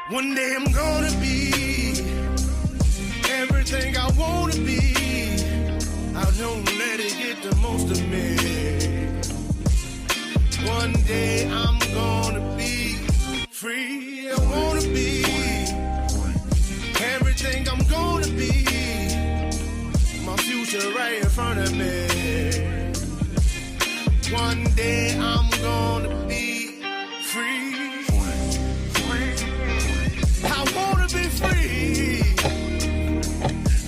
One day I'm gonna be everything I wanna be. I don't let it get the most of me. One day I'm gonna be free. I wanna be everything I'm gonna be. My future right in front of me. One day I'm gonna be free. I wanna be free.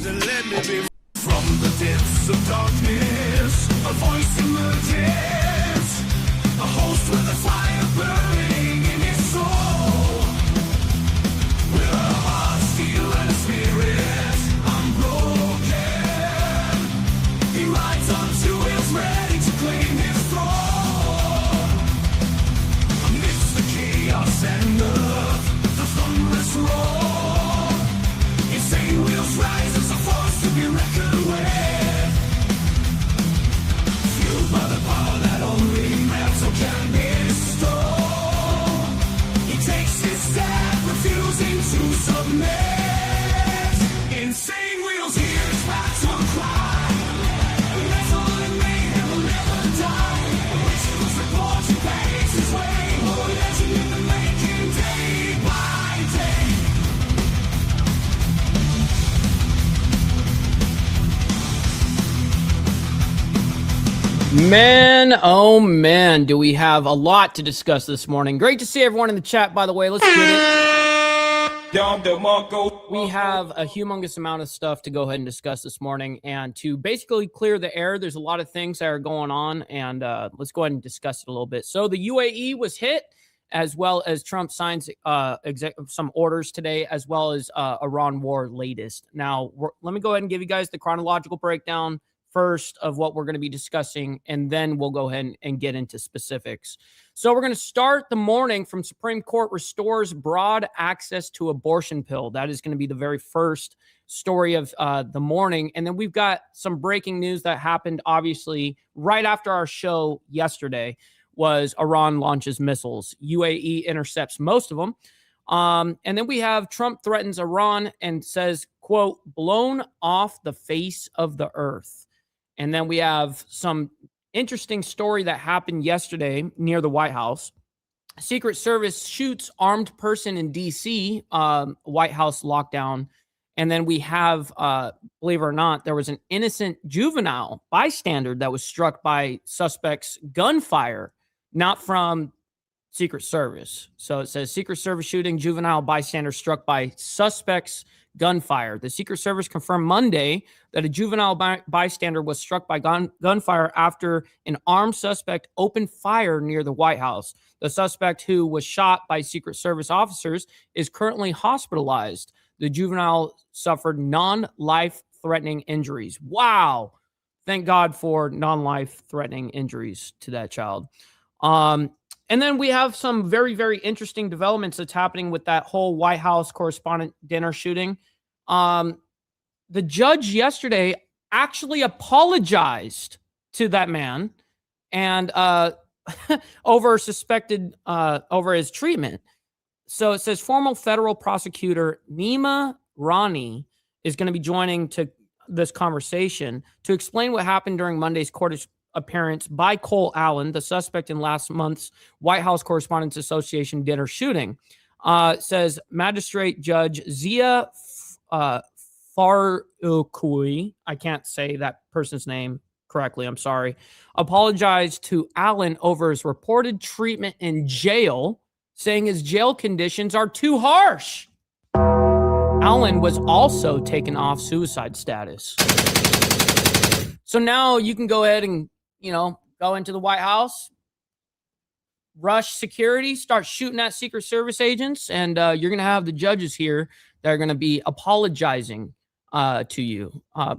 Then let me be. From the depths of darkness, a voice emerges. A host with a fire burning in his soul. With a heart, steel, and a spirit unbroken. He rides on two wheels, ready to claim his throne. Amidst the chaos and the thunderous roar, insane wheels rise as a force to be reckoned with. Fueled by the power that only metal can bestow. He takes his stand, refusing to submit. Insane wheels hear his battle cry. Metal and mayhem will never die. Rituals report he paves his way. More legend in the making, day by day. Man, oh man, do we have a lot to discuss this morning. Great to see everyone in the chat, by the way. Let's get it. We have a humongous amount of stuff to go ahead and discuss this morning. And to basically clear the air, there's a lot of things that are going on. And let's go ahead and discuss it a little bit. So the UAE was hit, as well as Trump signs some orders today, as well as Iran war latest. Now, let me go ahead and give you guys the chronological breakdown first of what we're going to be discussing, and then we'll go ahead and get into specifics. So we're going to start the morning from Supreme Court restores broad access to abortion pill. That is going to be the very first story of the morning. And then we've got some breaking news that happened, obviously, right after our show yesterday, was Iran launches missiles. UAE intercepts most of them. And then we have Trump threatens Iran and says, quote, blown off the face of the earth. And then we have some interesting story that happened yesterday near the White House. Secret Service shoots armed person in D.C., White House lockdown. And then we have, believe it or not, there was an innocent juvenile bystander that was struck by suspects' gunfire, not from Secret Service. So it says Secret Service shooting, juvenile bystander struck by suspects' gunfire. The Secret Service confirmed Monday that a juvenile bystander was struck by gunfire after an armed suspect opened fire near the White House. The suspect, who was shot by Secret Service officers, is currently hospitalized. The juvenile suffered non-life-threatening injuries. Wow. Thank God for non-life-threatening injuries to that child. And then we have some very, very interesting developments that's happening with that whole White House correspondent dinner shooting. The judge yesterday actually apologized to that man and over his treatment. So it says former federal prosecutor Nima Rani is going to be joining to this conversation to explain what happened during Monday's court appearance by Cole Allen, the suspect in last month's White House Correspondents Association dinner shooting. Says Magistrate Judge Zia Faroukui, I can't say that person's name correctly, I'm sorry, apologized to Allen over his reported treatment in jail, saying his jail conditions are too harsh. Allen was also taken off suicide status. So now you can go ahead and go into the White House, rush security, start shooting at Secret Service agents, and you're going to have the judges here that are going to be apologizing to you.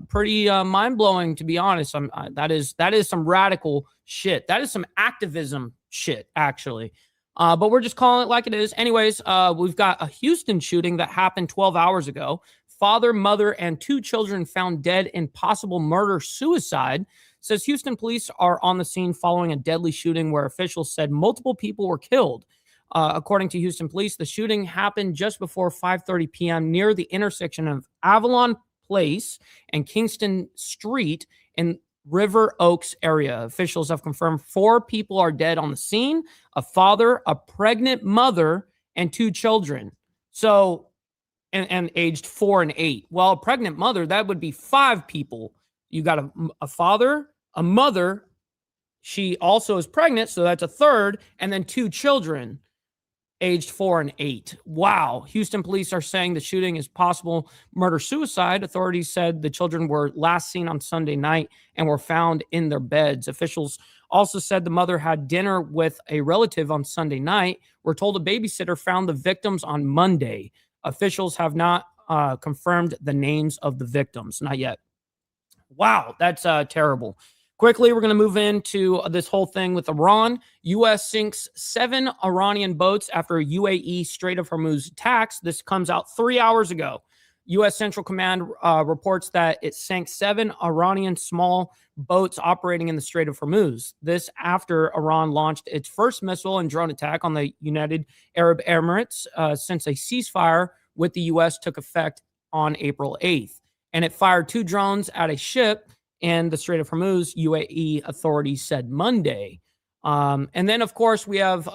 Pretty mind-blowing, to be honest. That is some radical shit. That is some activism shit, actually. But we're just calling it like it is. Anyways, we've got a Houston shooting that happened 12 hours ago. Father, mother, and 2 children found dead in possible murder-suicide. Says Houston police are on the scene following a deadly shooting where officials said multiple people were killed. According to Houston police, the shooting happened just before 5:30 p.m. near the intersection of Avalon Place and Kingston Street in River Oaks area. Officials have confirmed 4 people are dead on the scene: a father, a pregnant mother, and 2 children. So, and aged 4 and 8. Well, a pregnant mother, that would be 5 people. You got a father, a mother. She also is pregnant, so that's a third, and then 2 children aged 4 and 8. Wow. Houston police are saying the shooting is possible murder-suicide. Authorities said the children were last seen on Sunday night and were found in their beds. Officials also said the mother had dinner with a relative on Sunday night. We're told a babysitter found the victims on Monday. Officials have not confirmed the names of the victims. Not yet. Wow, that's terrible. Quickly, we're going to move into this whole thing with Iran. U.S. sinks 7 Iranian boats after UAE Strait of Hormuz attacks. This comes out 3 hours ago. U.S. Central Command reports that it sank 7 Iranian small boats operating in the Strait of Hormuz. This after Iran launched its first missile and drone attack on the United Arab Emirates since a ceasefire with the U.S. took effect on April 8th. And it fired 2 drones at a ship in the Strait of Hormuz, UAE authorities said Monday. And then, of course, we have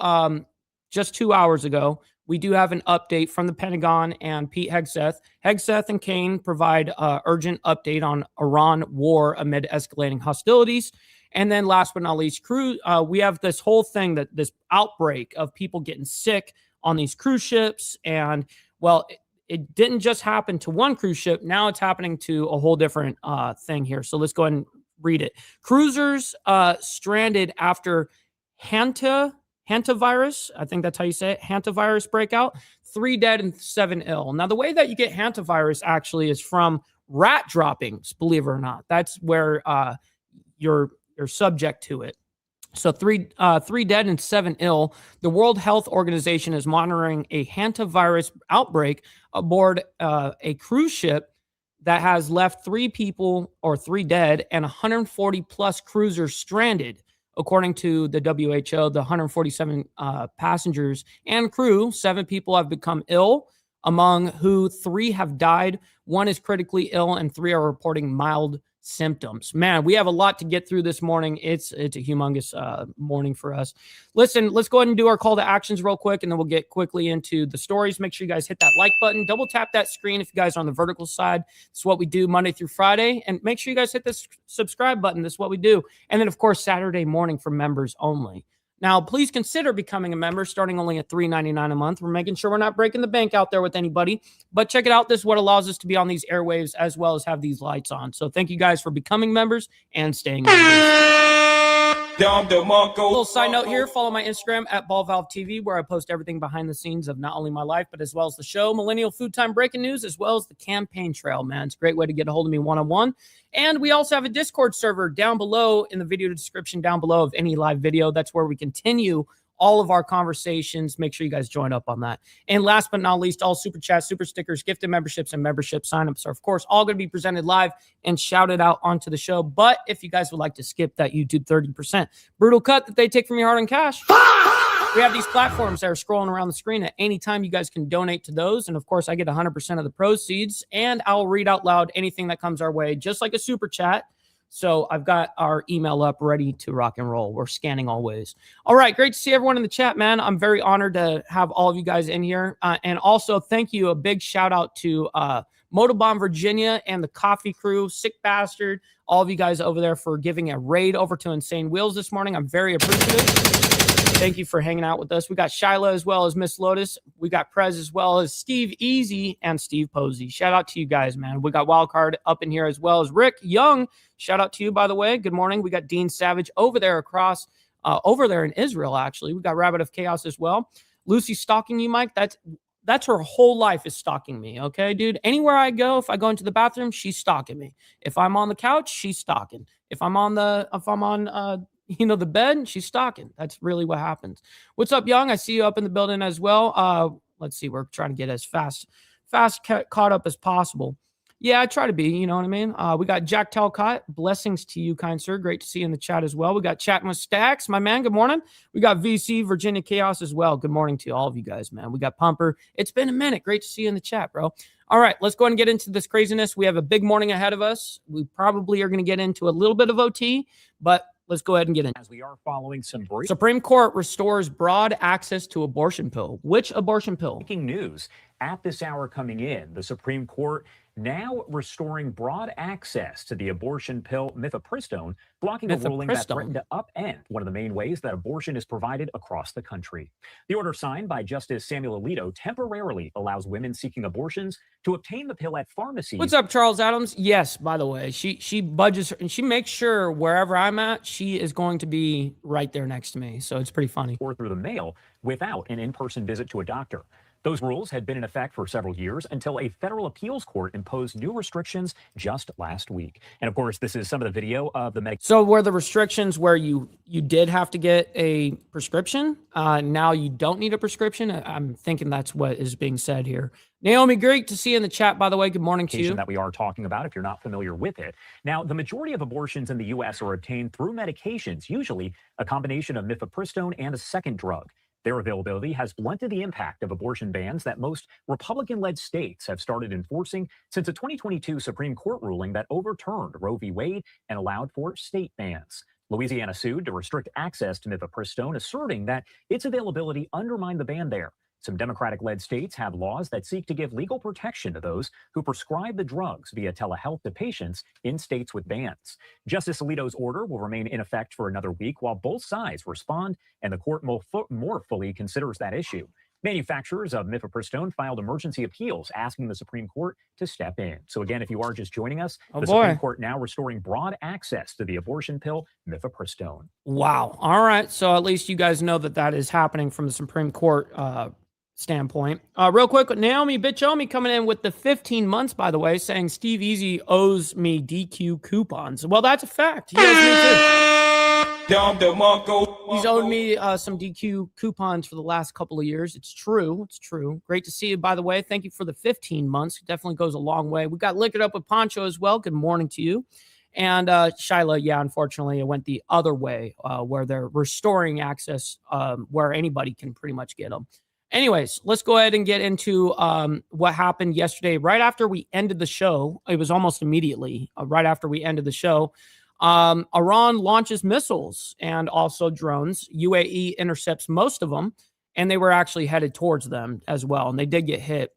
just 2 hours ago, we do have an update from the Pentagon and Pete Hegseth. Hegseth and Kane provide urgent update on Iran war amid escalating hostilities. And then last but not least, we have this whole thing, that this outbreak of people getting sick on these cruise ships. And, well, it didn't just happen to one cruise ship. Now it's happening to a whole different thing here. So let's go ahead and read it. Cruisers stranded after hantavirus. I think that's how you say it. Hantavirus breakout. 3 dead and 7 ill. Now, the way that you get hantavirus actually is from rat droppings, believe it or not. That's where you're subject to it. So 3 dead and 7 ill. The World Health Organization is monitoring a hantavirus outbreak aboard a cruise ship that has left 3 people or 3 dead and 140 plus cruisers stranded. According to the WHO, the 147 passengers and crew, 7 people have become ill, among who 3 have died. 1 is critically ill and 3 are reporting mild symptoms. Man, we have a lot to get through this morning. It's a humongous morning for us. Listen, let's go ahead and do our call to actions real quick, and then we'll get quickly into the stories. Make sure you guys hit that like button. Double tap that screen if you guys are on the vertical side. It's what we do Monday through Friday. And make sure you guys hit this subscribe button. This is what we do. And then, of course, Saturday morning for members only. Now, please consider becoming a member, starting only at $3.99 a month. We're making sure we're not breaking the bank out there with anybody. But check it out. This is what allows us to be on these airwaves as well as have these lights on. So thank you guys for becoming members and staying members. A little side note here, follow my Instagram at BallValveTV, where I post everything behind the scenes of not only my life, but as well as the show, Millennial Food Time Breaking News, as well as the campaign trail, man. It's a great way to get a hold of me one-on-one. And we also have a Discord server down below in the video description down below of any live video. That's where we continue all of our conversations. Make sure you guys join up on that. And last but not least, all super chats, super stickers, gifted memberships, and membership signups are, of course, all going to be presented live and shouted out onto the show. But if you guys would like to skip that YouTube 30% brutal cut that they take from your hard-earned cash, we have these platforms that are scrolling around the screen. At any time, you guys can donate to those. And, of course, I get 100% of the proceeds. And I'll read out loud anything that comes our way, just like a super chat. So I've got our email up ready to rock and roll. We're scanning always. All right. Great to see everyone in the chat, man. I'm very honored to have all of you guys in here. And also thank you. A big shout out to Motorbomb Virginia and the coffee crew, Sick Bastard, all of you guys over there for giving a raid over to Insane Wheels this morning. I'm very appreciative. Thank you for hanging out with us. We got Shyla as well as Miss Lotus. We got Prez as well as Steve Easy and Steve Posey. Shout out to you guys, man. We got Wildcard up in here as well as Rick Young. Shout out to you, by the way. Good morning. We got Dean Savage over there over there in Israel, actually. We got Rabbit of Chaos as well. Lucy stalking you, Mike. That's her whole life is stalking me, okay, dude? Anywhere I go, if I go into the bathroom, she's stalking me. If I'm on the couch, she's stalking. If I'm on the bed, she's stalking. That's really what happens. What's up, Young? I see you up in the building as well. Let's see. We're trying to get as fast caught up as possible. Yeah, I try to be, you know what I mean? We got Jack Talcott. Blessings to you, kind sir. Great to see you in the chat as well. We got Chatting with Stacks, my man. Good morning. We got VC, Virginia Chaos as well. Good morning to all of you guys, man. We got Pumper. It's been a minute. Great to see you in the chat, bro. All right, let's go ahead and get into this craziness. We have a big morning ahead of us. We probably are going to get into a little bit of OT, but let's go ahead and get in. As we are following some Supreme Court restores broad access to abortion pill. Which abortion pill? breaking news at this hour coming in, the Supreme Court now restoring broad access to the abortion pill mifepristone, blocking a ruling that threatened to upend one of the main ways that abortion is provided across the country. The order signed by Justice Samuel Alito temporarily allows women seeking abortions to obtain the pill at pharmacies. What's up, Charles Adams? Yes, by the way, she budgets and she makes sure wherever I'm at, she is going to be right there next to me. So it's pretty funny. Or through the mail without an in-person visit to a doctor. Those rules had been in effect for several years until a federal appeals court imposed new restrictions just last week. And of course, this is some of the video of the So were the restrictions where you did have to get a prescription? Now you don't need a prescription? I'm thinking that's what is being said here. Naomi, great to see you in the chat, by the way. Good morning to you. That we are talking about, if you're not familiar with it. Now, the majority of abortions in the U.S. are obtained through medications, usually a combination of mifepristone and a second drug. Their availability has blunted the impact of abortion bans that most Republican-led states have started enforcing since a 2022 Supreme Court ruling that overturned Roe v. Wade and allowed for state bans. Louisiana sued to restrict access to mifepristone, asserting that its availability undermined the ban there. Some Democratic-led states have laws that seek to give legal protection to those who prescribe the drugs via telehealth to patients in states with bans. Justice Alito's order will remain in effect for another week while both sides respond and the court more fully considers that issue. Manufacturers of mifepristone filed emergency appeals asking the Supreme Court to step in. So again, if you are just joining us, the Supreme Court now restoring broad access to the abortion pill mifepristone. Wow. All right. So at least you guys know that that is happening from the Supreme Court standpoint. Real quick, Naomi Bitchomi coming in with the 15 months, by the way, saying Steve Easy owes me DQ coupons. Well, that's a fact. He owes me too. He's owed me some DQ coupons for the last couple of years. It's true. It's true. Great to see you, by the way. Thank you for the 15 months. It definitely goes a long way. We got Lick It Up with Poncho as well. Good morning to you. And Shyla, yeah, unfortunately, it went the other way where they're restoring access where anybody can pretty much get them. Anyways, let's go ahead and get into what happened yesterday. Right after we ended the show, it was almost immediately right after we ended the show, Iran launches missiles and also drones. UAE intercepts most of them, and they were actually headed towards them as well, and they did get hit.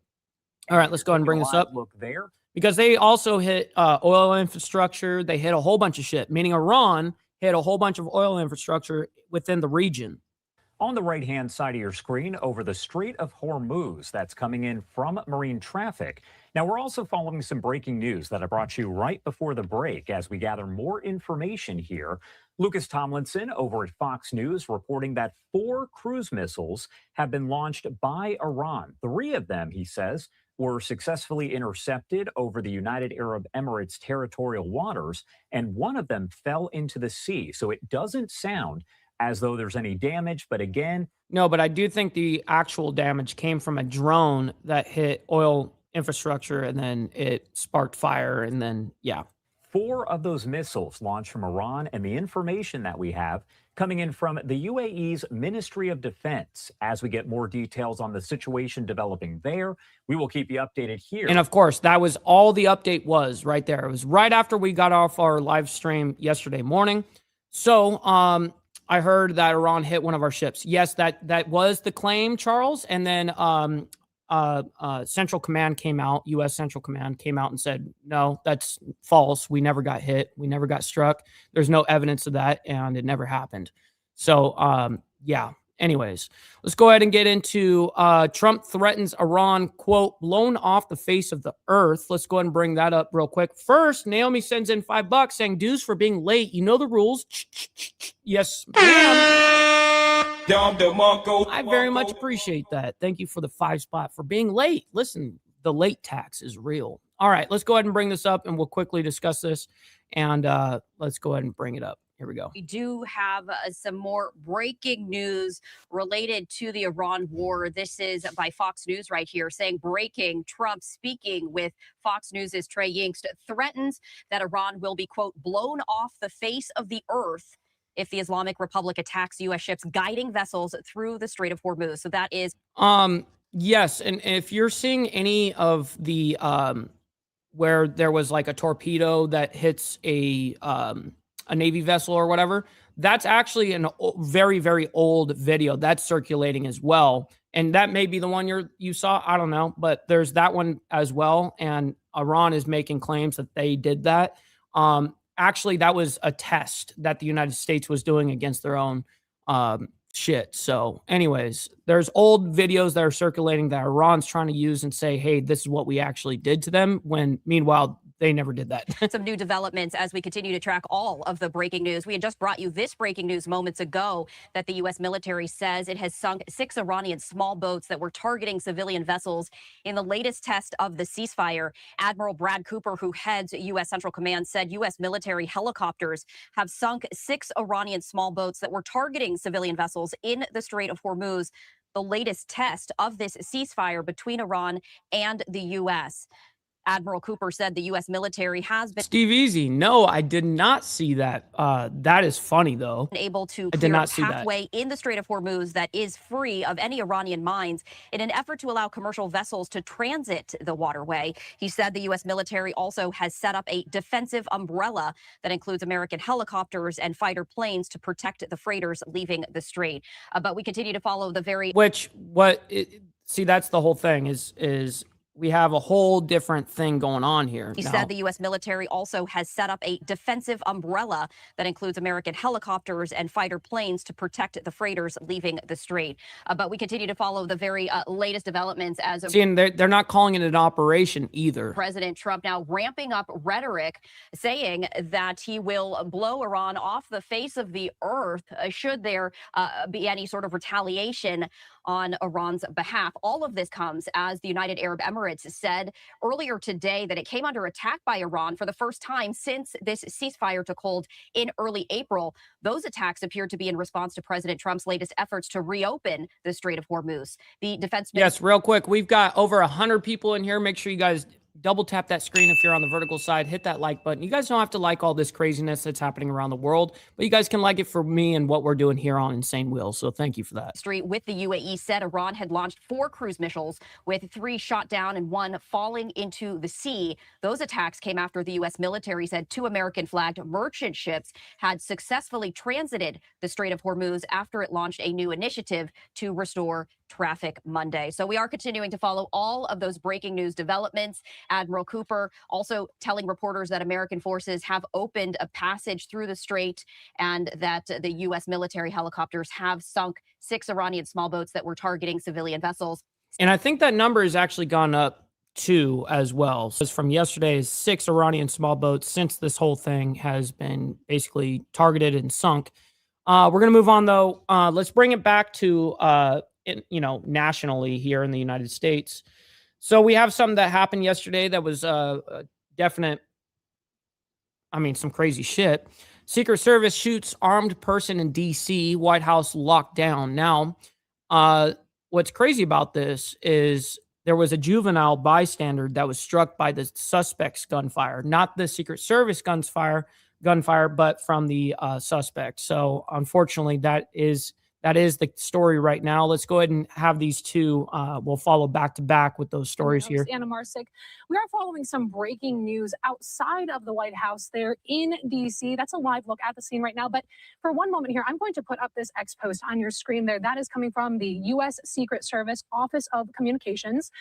All right, let's go ahead and bring this up. Look there. Because they also hit oil infrastructure. They hit a whole bunch of shit, meaning Iran hit a whole bunch of oil infrastructure within the region. On the right-hand side of your screen, over the Strait of Hormuz, that's coming in from marine traffic. Now, we're also following some breaking news that I brought you right before the break as we gather more information here. Lucas Tomlinson over at Fox News reporting that 4 cruise missiles have been launched by Iran. 3 of them, he says, were successfully intercepted over the United Arab Emirates territorial waters, and 1 of them fell into the sea. So it doesn't sound as though there's any damage, but again... No, but I do think the actual damage came from a drone that hit oil infrastructure, and then it sparked fire, and then, yeah. 4 of those missiles launched from Iran, and the information that we have coming in from the UAE's Ministry of Defense. As we get more details on the situation developing there, we will keep you updated here. And of course, that was all the update was right there. It was right after we got off our live stream yesterday morning. So, I heard that Iran hit one of our ships. Yes, that was the claim, Charles. And then Central Command came out, U.S. Central Command came out and said, no, that's false. We never got hit. We never got struck. There's no evidence of that, and it never happened. So, yeah. Anyways, let's go ahead and get into Trump threatens Iran, quote, blown off the face of the earth. Let's go ahead and bring that up real quick. First, Naomi sends in $5 saying, dues for being late. You know the rules. Yes, ma'am. I very much appreciate that. Thank you for the 5 spot for being late. Listen, the late tax is real. All right, let's go ahead and bring this up, and we'll quickly discuss this. And let's go ahead and bring it up. Here we go. We do have some more breaking news related to the Iran war. This is by Fox News right here, saying breaking: Trump speaking with Fox News' Trey Yingst threatens that Iran will be, quote, blown off the face of the earth if the Islamic Republic attacks U.S. ships guiding vessels through the Strait of Hormuz. So that is... Yes, and if you're seeing any of the where there was like a torpedo that hits a Navy vessel or whatever, that's actually a very, very old video that's circulating as well. And that may be the one you saw. I don't know, but there's that one as well. And Iran is making claims that they did that. Actually, that was a test that the United States was doing against their own shit. So anyways, there's old videos that are circulating that Iran's trying to use and say, hey, this is what we actually did to them, when meanwhile they never did that. Some new developments as we continue to track all of the breaking news. We had just brought you this breaking news moments ago that the U.S. military says it has sunk 6 Iranian small boats that were targeting civilian vessels in the latest test of the ceasefire. Admiral Brad Cooper, who heads U.S. Central Command, said U.S. military helicopters have sunk 6 Iranian small boats that were targeting civilian vessels in the Strait of Hormuz, the latest test of this ceasefire between Iran and the U.S. Admiral Cooper said the U.S. military has been... Steve Easy, no, I did not see that. That is funny, though. ...able to clear a pathway in the Strait of Hormuz that is free of any Iranian mines in an effort to allow commercial vessels to transit the waterway. He said the U.S. military also has set up a defensive umbrella that includes American helicopters and fighter planes to protect the freighters leaving the strait. But we continue to follow the very... See, that's the whole thing is we have a whole different thing going on here. He said the U.S. military also has set up a defensive umbrella that includes American helicopters and fighter planes to protect the freighters leaving the strait. But we continue to follow the very latest developments as... See, and they're not calling it an operation either. President Trump now ramping up rhetoric, saying that he will blow Iran off the face of the earth should there be any sort of retaliation on Iran's behalf. All of this comes as the United Arab Emirates said earlier today that it came under attack by Iran for the first time since this ceasefire took hold in early April. Those attacks appear to be in response to President Trump's latest efforts to reopen the Strait of Hormuz. The defense... Yes, real quick, we've got over 100 people in here. Make sure you guys double tap that screen if you're on the vertical side. Hit that like button. You guys don't have to like all this craziness that's happening around the world, but you guys can like it for me and what we're doing here on Insane Wheels. So thank you for that. With the UAE said Iran had launched 4 cruise missiles, with 3 shot down and 1 falling into the sea. Those attacks came after the U.S. military said 2 American-flagged merchant ships had successfully transited the Strait of Hormuz after it launched a new initiative to restore traffic Monday. So we are continuing to follow all of those breaking news developments. Admiral Cooper also telling reporters that American forces have opened a passage through the strait and that the U.S. military helicopters have sunk 6 Iranian small boats that were targeting civilian vessels. And I think that number has actually gone up too as well. So from yesterday's 6 Iranian small boats since this whole thing has been basically targeted and sunk. We're going to move on, though. Let's bring it back to nationally here in the United States. So we have something that happened yesterday that was a definite, some crazy shit. Secret Service shoots armed person in D.C., White House locked down. Now, what's crazy about this is there was a juvenile bystander that was struck by the suspect's gunfire, not the Secret Service gunfire, but from the suspect. So unfortunately, that is the story right now. Let's go ahead and have these two. We'll follow back to back with those stories here. Anna Marsick. We are following some breaking news outside of the White House there in D.C. That's a live look at the scene right now. But for one moment here, I'm going to put up this X post on your screen there. That is coming from the U.S. Secret Service Office of Communications.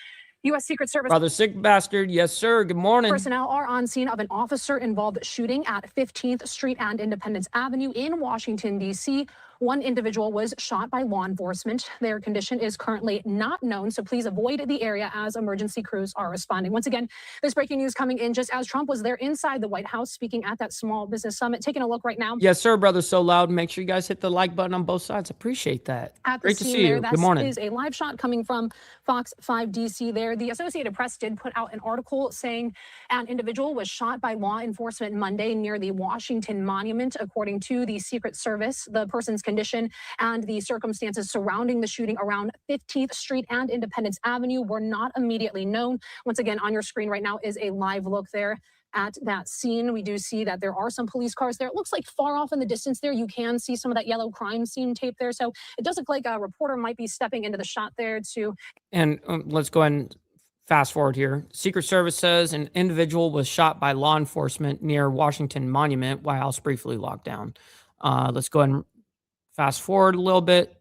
U.S. Secret Service. Brother Sick Bastard. Yes, sir. Good morning. Personnel are on scene of an officer-involved shooting at 15th Street and Independence Avenue in Washington, D.C. One individual was shot by law enforcement. Their condition is currently not known, so please avoid the area as emergency crews are responding. Once again, this breaking news coming in just as Trump was there inside the White House speaking at that small business summit. Taking a look right now. Yes, sir, brother. So loud. Make sure you guys hit the like button on both sides. Appreciate that. Great to see you. Good morning. This is a live shot coming from Fox 5 DC there. The Associated Press did put out an article saying an individual was shot by law enforcement Monday near the Washington Monument. According to the Secret Service, the person's condition and the circumstances surrounding the shooting around 15th Street and Independence Avenue were not immediately known. Once again, on your screen right now is a live look there at that scene. We do see that there are some police cars there. It looks like far off in the distance there, you can see some of that yellow crime scene tape there. So it does look like a reporter might be stepping into the shot there too. And let's go ahead and fast forward here. Secret Service says an individual was shot by law enforcement near Washington Monument. White House briefly locked down. Let's go ahead and fast forward a little bit.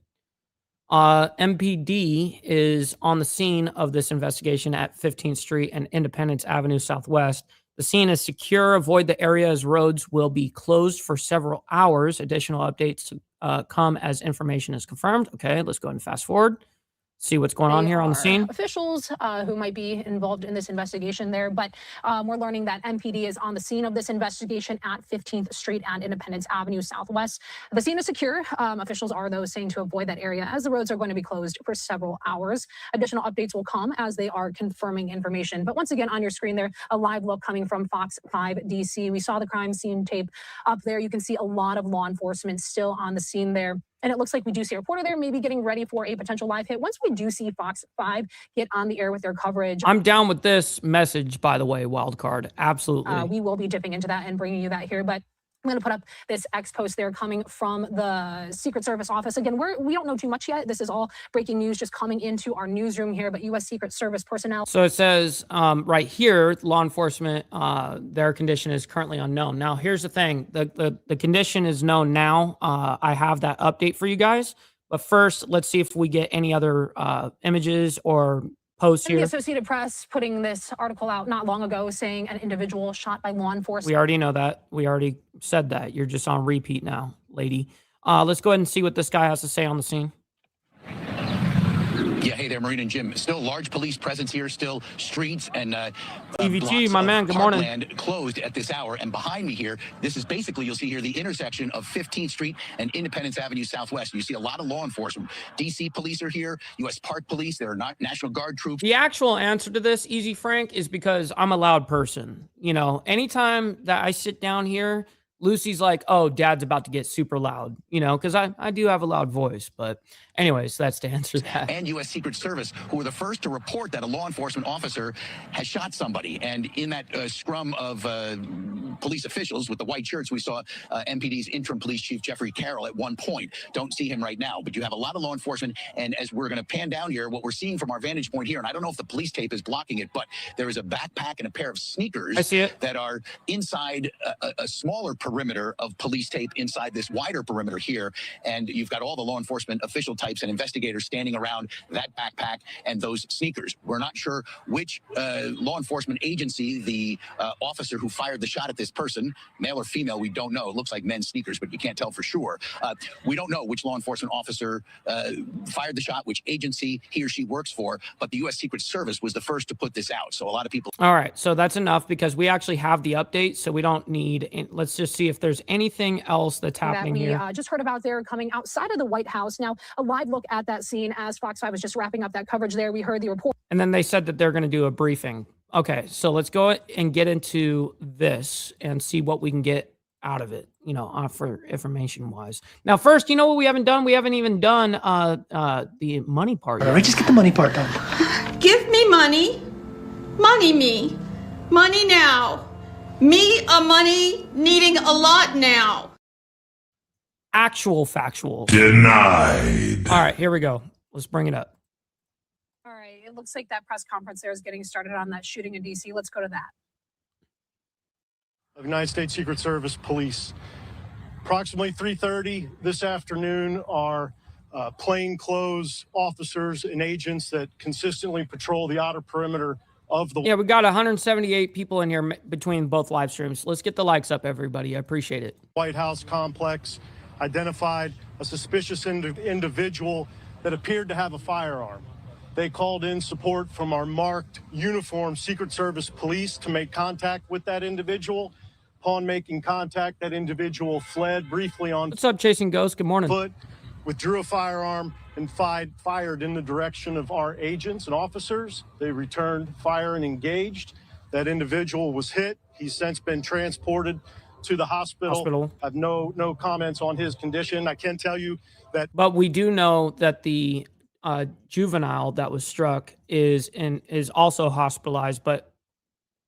MPD is on the scene of this investigation at 15th Street and Independence Avenue Southwest. The scene is secure. Avoid the area as roads will be closed for several hours. Additional updates to come as information is confirmed. Okay, let's go ahead and fast forward. See what's going on here on the scene. Officials who might be involved in this investigation there, but we're learning that MPD is on the scene of this investigation at 15th Street and Independence Avenue Southwest. The scene is secure. Officials are, though, saying to avoid that area as the roads are going to be closed for several hours. Additional updates will come as they are confirming information. But once again, on your screen there, a live look coming from Fox 5 DC. We saw the crime scene tape up there. You can see a lot of law enforcement still on the scene there. And it looks like we do see a reporter there, maybe getting ready for a potential live hit. Once we do see Fox 5 get on the air with their coverage. I'm down with this message, by the way, Wildcard. Absolutely. We will be dipping into that and bringing you that here. But I'm going to put up this X post there coming from the Secret Service office. Again, we don't know too much yet. This is all breaking news just coming into our newsroom here, but U.S. Secret Service personnel. So it says right here, law enforcement, their condition is currently unknown. Now, here's the thing. The condition is known now. I have that update for you guys. But first, let's see if we get any other images or posts here. The Associated Press putting this article out not long ago saying an individual shot by law enforcement. We already know that. We already said that. You're just on repeat now, lady. Let's go ahead and see what this guy has to say on the scene. Yeah, hey there, Marina and Jim. Still large police presence here, still streets and EVG, my man, good morning. Parkland closed at this hour. And behind me here, this is basically, you'll see here, the intersection of 15th Street and Independence Avenue Southwest. You see a lot of law enforcement. DC police are here, U.S. Park Police, there are not National Guard troops. The actual answer to this, Easy Frank, is because I'm a loud person. You know, anytime that I sit down here, Lucy's like, oh, dad's about to get super loud, you know, because I do have a loud voice. But anyways, that's to answer that. And U.S. Secret Service, who were the first to report that a law enforcement officer has shot somebody. And in that scrum of police officials with the white shirts, we saw MPD's interim police chief, Jeffrey Carroll, at one point. Don't see him right now, but you have a lot of law enforcement. And as we're going to pan down here, what we're seeing from our vantage point here, and I don't know if the police tape is blocking it, but there is a backpack and a pair of sneakers I see it. that are inside a smaller perimeter of police tape inside this wider perimeter here. And you've got all the law enforcement official types and investigators standing around that backpack and those sneakers. We're not sure which law enforcement agency the officer who fired the shot at this person, male or female, we don't know. It looks like men's sneakers, but you can't tell for sure. We don't know which law enforcement officer fired the shot, which agency he or she works for, but the U.S. Secret Service was the first to put this out. So a lot of people... All right, so that's enough because we actually have the update, so we don't need... Let's just see if there's anything else that's happening here. That we just heard about there coming outside of the White House. Now, a live look at that scene as Fox 5 was just wrapping up that coverage there. We heard the report. And then they said that they're going to do a briefing. Okay, so let's go and get into this and see what we can get out of it, you know, for information-wise. Now, first, you know what we haven't done? We haven't even done the money part yet. All right, just get the money part done. Give me money. Money me. Money now. Me a money needing a lot now. Actual factual. Denied. All right, here we go. Let's bring it up. All right, it looks like that press conference there is getting started on that shooting in D.C. Let's go to that. Of United States Secret Service Police. Approximately 3:30 this afternoon, our plainclothes officers and agents that consistently patrol the outer perimeter of the... Yeah, we got 178 people in here between both live streams. Let's get the likes up, everybody. I appreciate it. White House complex identified a suspicious individual that appeared to have a firearm. They called in support from our marked uniformed Secret Service police to make contact with that individual. Upon making contact, that individual fled briefly on What's up, Chasing Ghost? Good morning. foot, withdrew a firearm, and fired in the direction of our agents and officers. They returned fire and engaged. That individual was hit. He's since been transported to the hospital. I have no comments on his condition. I can tell you that. But we do know that the juvenile that was struck is also hospitalized,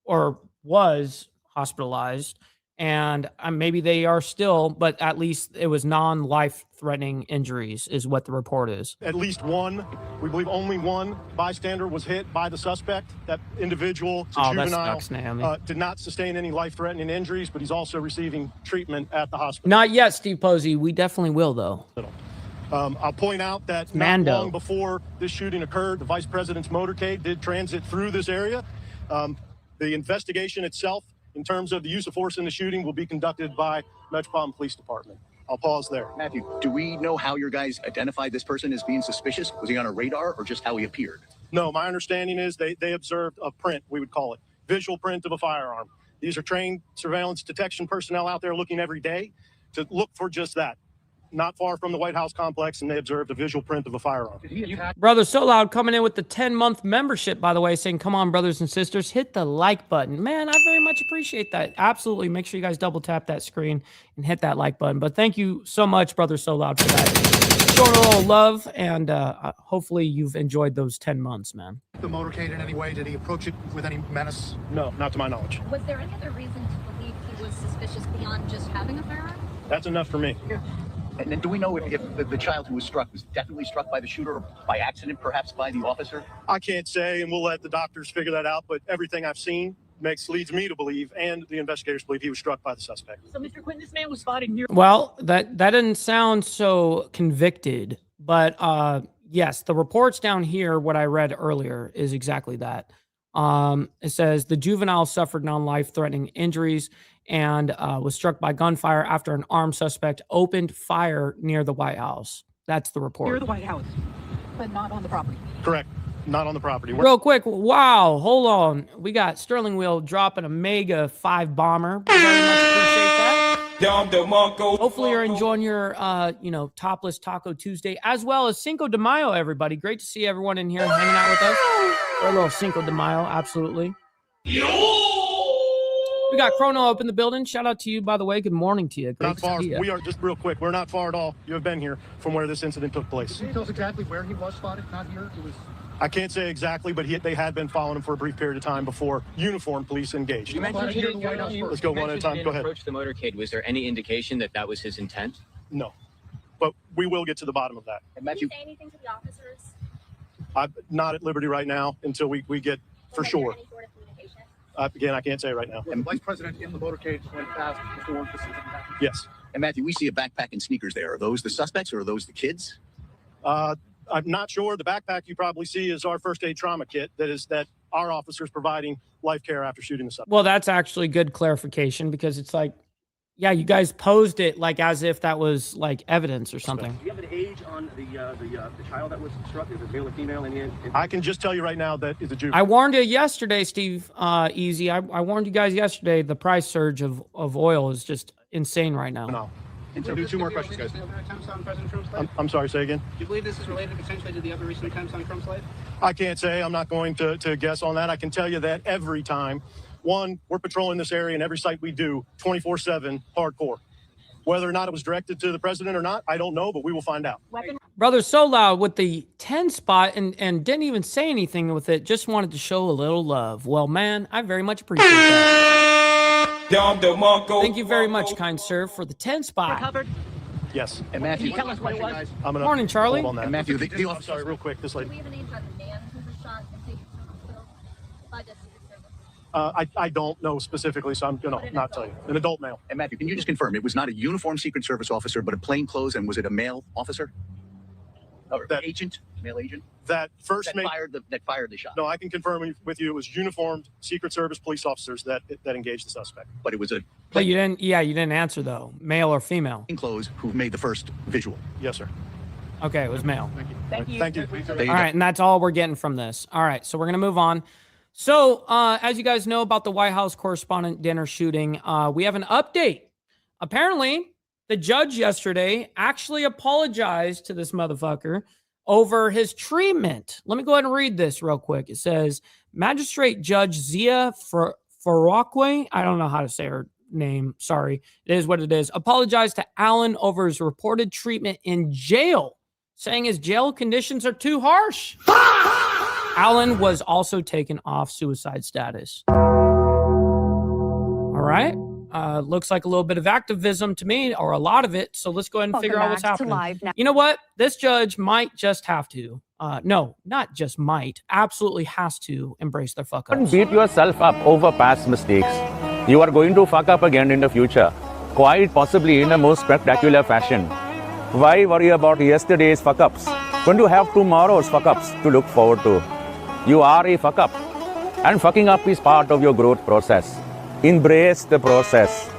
or was hospitalized, and maybe they are still, but at least it was non-life-threatening injuries is what the report is. At least one, we believe only one bystander was hit by the suspect. That individual, juvenile, that sucks, Naomi. did not sustain any life-threatening injuries, but he's also receiving treatment at the hospital. Not yet, Steve Posey. We definitely will, though. I'll point out that not long before this shooting occurred, the vice president's motorcade did transit through this area. The investigation itself, in terms of the use of force in the shooting, will be conducted by Metropolitan Police Department. I'll pause there. Matthew, do we know how your guys identified this person as being suspicious? Was he on a radar or just how he appeared? No, my understanding is they observed a print, we would call it, visual print of a firearm. These are trained surveillance detection personnel out there looking every day to look for just that. Not far from the White House complex, and they observed a visual print of a firearm. Brother So Loud coming in with the 10-month membership, by the way, saying, come on, brothers and sisters, hit the like button. Man, I very much appreciate that. Absolutely. Make sure you guys double tap that screen and hit that like button. But thank you so much, Brother So Loud, for that. Showing a little love, and hopefully you've enjoyed those 10 months, man. The motorcade in any way? Did he approach it with any menace? No, not to my knowledge. Was there any other reason to believe he was suspicious beyond just having a firearm? That's enough for me. Yeah. And then do we know if the child who was struck was definitely struck by the shooter or by accident, perhaps by the officer? I can't say, and we'll let the doctors figure that out, but everything I've seen leads me to believe, and the investigators believe, he was struck by the suspect. So, Mr. Quinn, this man was spotted near... Well, that didn't sound so convicted, but yes, the reports down here, what I read earlier, is exactly that. It says the juvenile suffered non-life-threatening injuries and was struck by gunfire after an armed suspect opened fire near the White House. That's the report. Near the White House, but not on the property. Correct. Not on the property. Real quick, wow, hold on. We got Sterling Wheel dropping a Mega 5 bomber. Very much appreciate that. Hopefully you're enjoying your, topless Taco Tuesday, as well as Cinco de Mayo, everybody. Great to see everyone in here hanging out with us for a little Cinco de Mayo, absolutely. We got Chrono up in the building. Shout out to you, by the way. Good morning to you. Great not far. To see you. We are, just real quick, we're not far at all. You have been here from where this incident took place. Can you tell us exactly where he was spotted? Not here? It was... I can't say exactly, but they had been following him for a brief period of time before uniformed police engaged. You mentioned he didn't Let's go one at a time. Go ahead. Approach the motorcade. Was there any indication that that was his intent? No, but we will get to the bottom of that. And Matthew, did you say anything to the officers? I'm not at liberty right now until we get for sure. Any sort of communication? Again, I can't say right now. And the vice president in the motorcade went past before this incident happened? Yes. And Matthew, we see a backpack and sneakers there. Are those the suspects or are those the kids? I'm not sure. The backpack you probably see is our first aid trauma kit that our officers providing life care after shooting the suspect. Well, that's actually good clarification, because it's like, yeah, you guys posed it like as if that was like evidence or something. Do you have an age on the child that was struck? Is it male or female? I can just tell you right now that it's a juvenile. I warned you yesterday, Steve. Easy. I warned you guys yesterday. The price surge of oil is just insane right now. No. So do two more questions, guys. I'm sorry, say again? Do you believe this is related potentially to the other recent attempts on Trump's life? I can't say. I'm not going to guess on that. I can tell you that every time, one, we're patrolling this area, and every site we do, 24/7, hardcore. Whether or not it was directed to the president or not, I don't know, but we will find out. Brother So Loud with the 10 spot and didn't even say anything with it, just wanted to show a little love. Well, man, I very much appreciate that. Thank you very much, kind sir, for the 10 spot. Recovered? Yes. And Matthew, Can you tell us what it was? Morning, Charlie. Hold on that. And Matthew, I'm sorry, real quick, this lady. Do we have a name on the man who was shot and taken to the hospital by the Secret Service? I don't know specifically, so I'm going to not tell you. An adult male. And Matthew, can you just confirm it was not a uniformed Secret Service officer, but a plain clothes, and was it a male officer? Or agent? Male agent? That fired the shot. No, I can confirm with you it was uniformed Secret Service police officers that engaged the suspect. But it was a But you didn't. Yeah, you didn't answer though. Male or female? Clothes who made the first visual. Yes, sir. Okay, it was male. Thank you. Thank you. All right, and that's all we're getting from this. All right, so we're gonna move on. So, as you guys know about the White House correspondent dinner shooting, we have an update. Apparently, the judge yesterday actually apologized to this motherfucker over his treatment. Let me go ahead and read this real quick. It says, Magistrate Judge Zia Faroukwe, I don't know how to say her name, sorry, it is what it is, apologized to Allen over his reported treatment in jail, saying his jail conditions are too harsh. Allen was also taken off suicide status. All right. Looks like a little bit of activism to me, or a lot of it. So let's go ahead and figure out what's happening. You know what? This judge might just have to, no, not just might, absolutely has to embrace their fuck ups. Don't beat yourself up over past mistakes. You are going to fuck up again in the future, quite possibly in a most spectacular fashion. Why worry about yesterday's fuck ups when you have tomorrow's fuck ups to look forward to? You are a fuck up, and fucking up is part of your growth process. Embrace the process.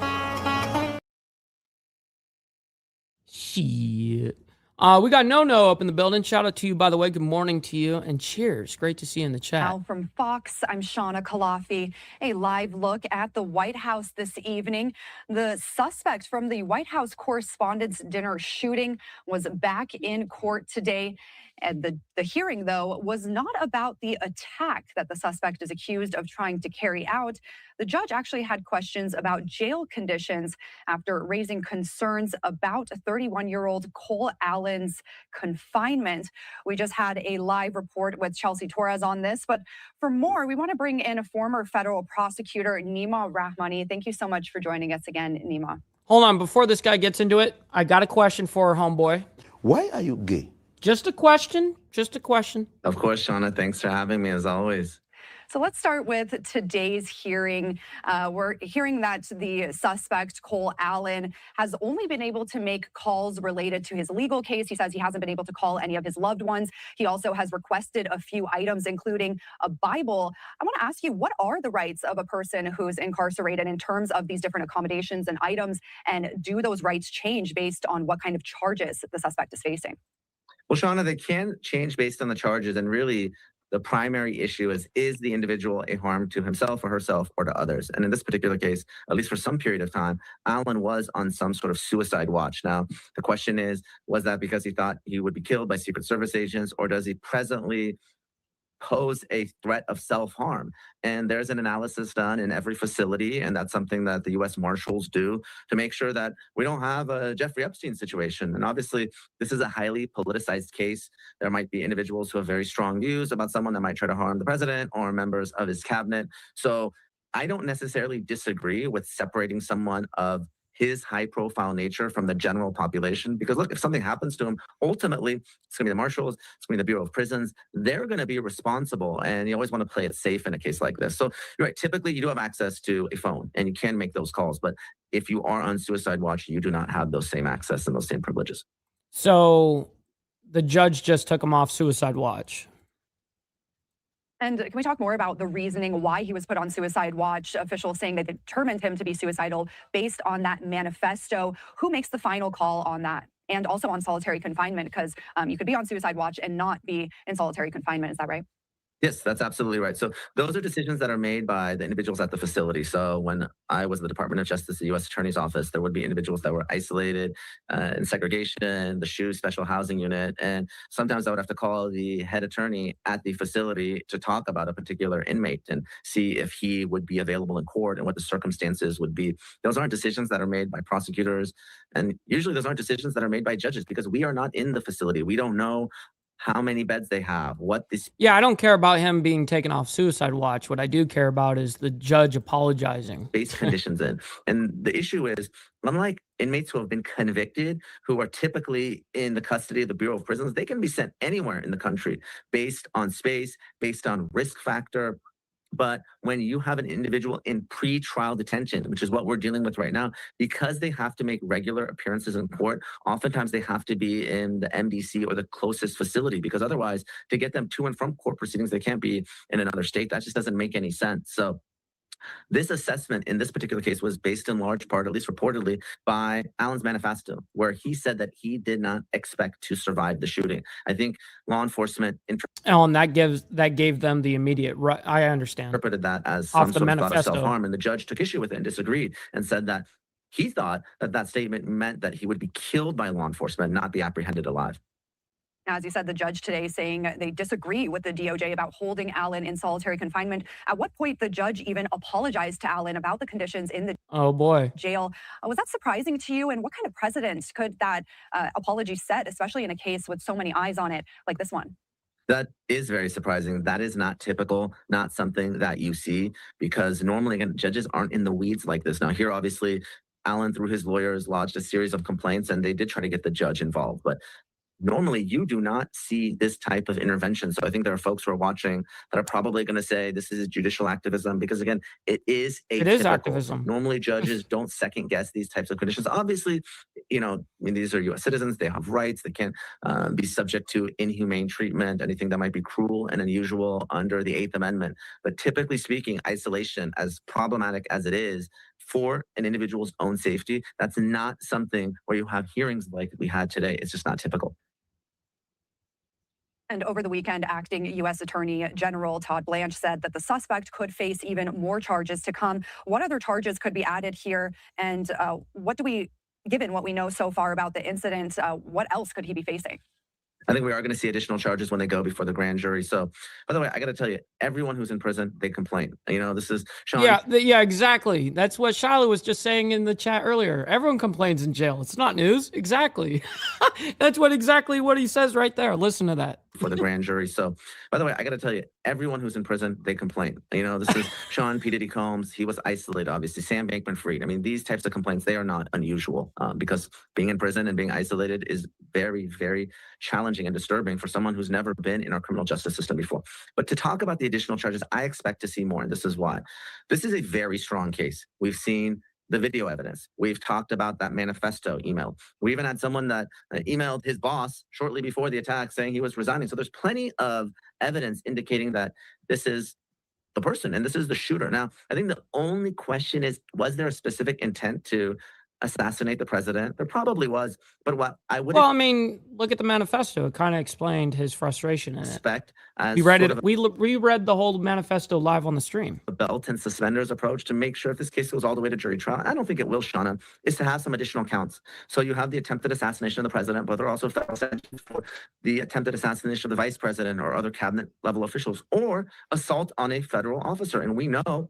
Shit. We got No up in the building. Shout out to you, by the way. Good morning to you, and cheers. Great to see you in the chat. Now from Fox, I'm Shauna Kalafi. A live look at the White House this evening. The suspect from the White House Correspondents' Dinner shooting was back in court today. And the hearing, though, was not about the attack that the suspect is accused of trying to carry out. The judge actually had questions about jail conditions after raising concerns about 31-year-old Cole Allen's confinement. We just had a live report with Chelsea Torres on this. But for more, we want to bring in a former federal prosecutor, Nima Rahmani. Thank you so much for joining us again, Nima. Hold on. Before this guy gets into it, I got a question for her, homeboy. Why are you gay? Just a question. Just a question. Of course, Shauna. Thanks for having me, as always. So let's start with today's hearing. We're hearing that the suspect, Cole Allen, has only been able to make calls related to his legal case. He says he hasn't been able to call any of his loved ones. He also has requested a few items, including a Bible. I want to ask you, what are the rights of a person who's incarcerated in terms of these different accommodations and items? And do those rights change based on what kind of charges the suspect is facing? Well, Shauna, they can change based on the charges. And really, the primary issue is the individual a harm to himself or herself or to others? And in this particular case, at least for some period of time, Allen was on some sort of suicide watch. Now, the question is, was that because he thought he would be killed by Secret Service agents, or does he presently pose a threat of self-harm? And there's an analysis done in every facility, and that's something that the U.S. Marshals do to make sure that we don't have a Jeffrey Epstein situation. And obviously, this is a highly politicized case. There might be individuals who have very strong views about someone that might try to harm the president or members of his cabinet. So I don't necessarily disagree with separating someone of his high-profile nature from the general population. Because look, if something happens to him, ultimately, it's going to be the marshals, it's going to be the Bureau of Prisons. They're going to be responsible, and you always want to play it safe in a case like this. So you're right, typically you do have access to a phone, and you can make those calls. But if you are on suicide watch, you do not have those same access and those same privileges. So the judge just took him off suicide watch. And can we talk more about the reasoning why he was put on suicide watch? Officials saying they determined him to be suicidal based on that manifesto. Who makes the final call on that? And also on solitary confinement, because you could be on suicide watch and not be in solitary confinement. Is that right? Yes, that's absolutely right. So those are decisions that are made by the individuals at the facility. So when I was the Department of Justice, the U.S. Attorney's Office, there would be individuals that were isolated in segregation, the SHU special housing unit. And sometimes I would have to call the head attorney at the facility to talk about a particular inmate and see if he would be available in court and what the circumstances would be. Those aren't decisions that are made by prosecutors. And usually those aren't decisions that are made by judges because we are not in the facility. We don't know how many beds they have, what this... Yeah, I don't care about him being taken off suicide watch. What I do care about is the judge apologizing. Base conditions in. And the issue is, unlike inmates who have been convicted, who are typically in the custody of the Bureau of Prisons, they can be sent anywhere in the country based on space, based on risk factor. But when you have an individual in pre-trial detention, which is what we're dealing with right now, because they have to make regular appearances in court, oftentimes they have to be in the MDC or the closest facility, because otherwise, to get them to and from court proceedings, they can't be in another state. That just doesn't make any sense. So This assessment in this particular case was based in large part, at least reportedly, by Allen's manifesto, where he said that he did not expect to survive the shooting. I think law enforcement and that gave them the immediate right. I understand. Interpreted that as Off some the sort of thought of manifesto. self-harm, and the judge took issue with it and disagreed and said that he thought that that statement meant that he would be killed by law enforcement, not be apprehended alive. As you said, the judge today saying they disagree with the DOJ about holding Allen in solitary confinement. At what point the judge even apologized to Allen about the conditions in the Oh boy. jail. Was that surprising to you? And what kind of precedent could that apology set, especially in a case with so many eyes on it like this one? That is very surprising. That is not typical, not something that you see, because normally, again, judges aren't in the weeds like this. Now, here, obviously, Allen, through his lawyers, lodged a series of complaints, and they did try to get the judge involved. But normally you do not see this type of intervention. So I think there are folks who are watching that are probably going to say this is judicial activism, because again, it is activism. Normally judges don't second guess these types of conditions. Obviously, you know, I mean, these are US citizens, they have rights, they can't be subject to inhumane treatment, anything that might be cruel and unusual under the 8th Amendment. But typically speaking, isolation, as problematic as it is for an individual's own safety, that's not something where you have hearings like we had today. It's just not typical. And over the weekend, acting U.S. Attorney General Todd Blanche said that the suspect could face even more charges to come. What other charges could be added here? And given what we know so far about the incident, what else could he be facing? I think we are going to see additional charges when they go before the grand jury. So, by the way, I got to tell you, everyone who's in prison, they complain. You know, this is Sean. Yeah, exactly. That's what Shiloh was just saying in the chat earlier. Everyone complains in jail. It's not news. Exactly. That's exactly what he says right there. Listen to that. For the grand jury. So, by the way, I got to tell you, everyone who's in prison, they complain. You know, this is Sean P. Diddy Combs. He was isolated, obviously. Sam Bankman-Fried. I mean, these types of complaints, they are not unusual because being in prison and being isolated is very, very challenging and disturbing for someone who's never been in our criminal justice system before. But to talk about the additional charges, I expect to see more, and this is why. This is a very strong case. We've seen the video evidence. We've talked about that manifesto email. We even had someone that emailed his boss shortly before the attack saying he was resigning. So there's plenty of evidence indicating that this is the person and this is the shooter. Now, I think the only question is, was there a specific intent to assassinate the president? There probably was, but what I would I mean, look at the manifesto. It kind of explained his frustration in it. Expect We read it. We reread the whole manifesto live on the stream. A belt and suspenders approach to make sure if this case goes all the way to jury trial, I don't think it will, Shauna, is to have some additional counts. So you have the attempted assassination of the president, but there are also federal sentences for the attempted assassination of the vice president or other cabinet level officials, or assault on a federal officer. And we know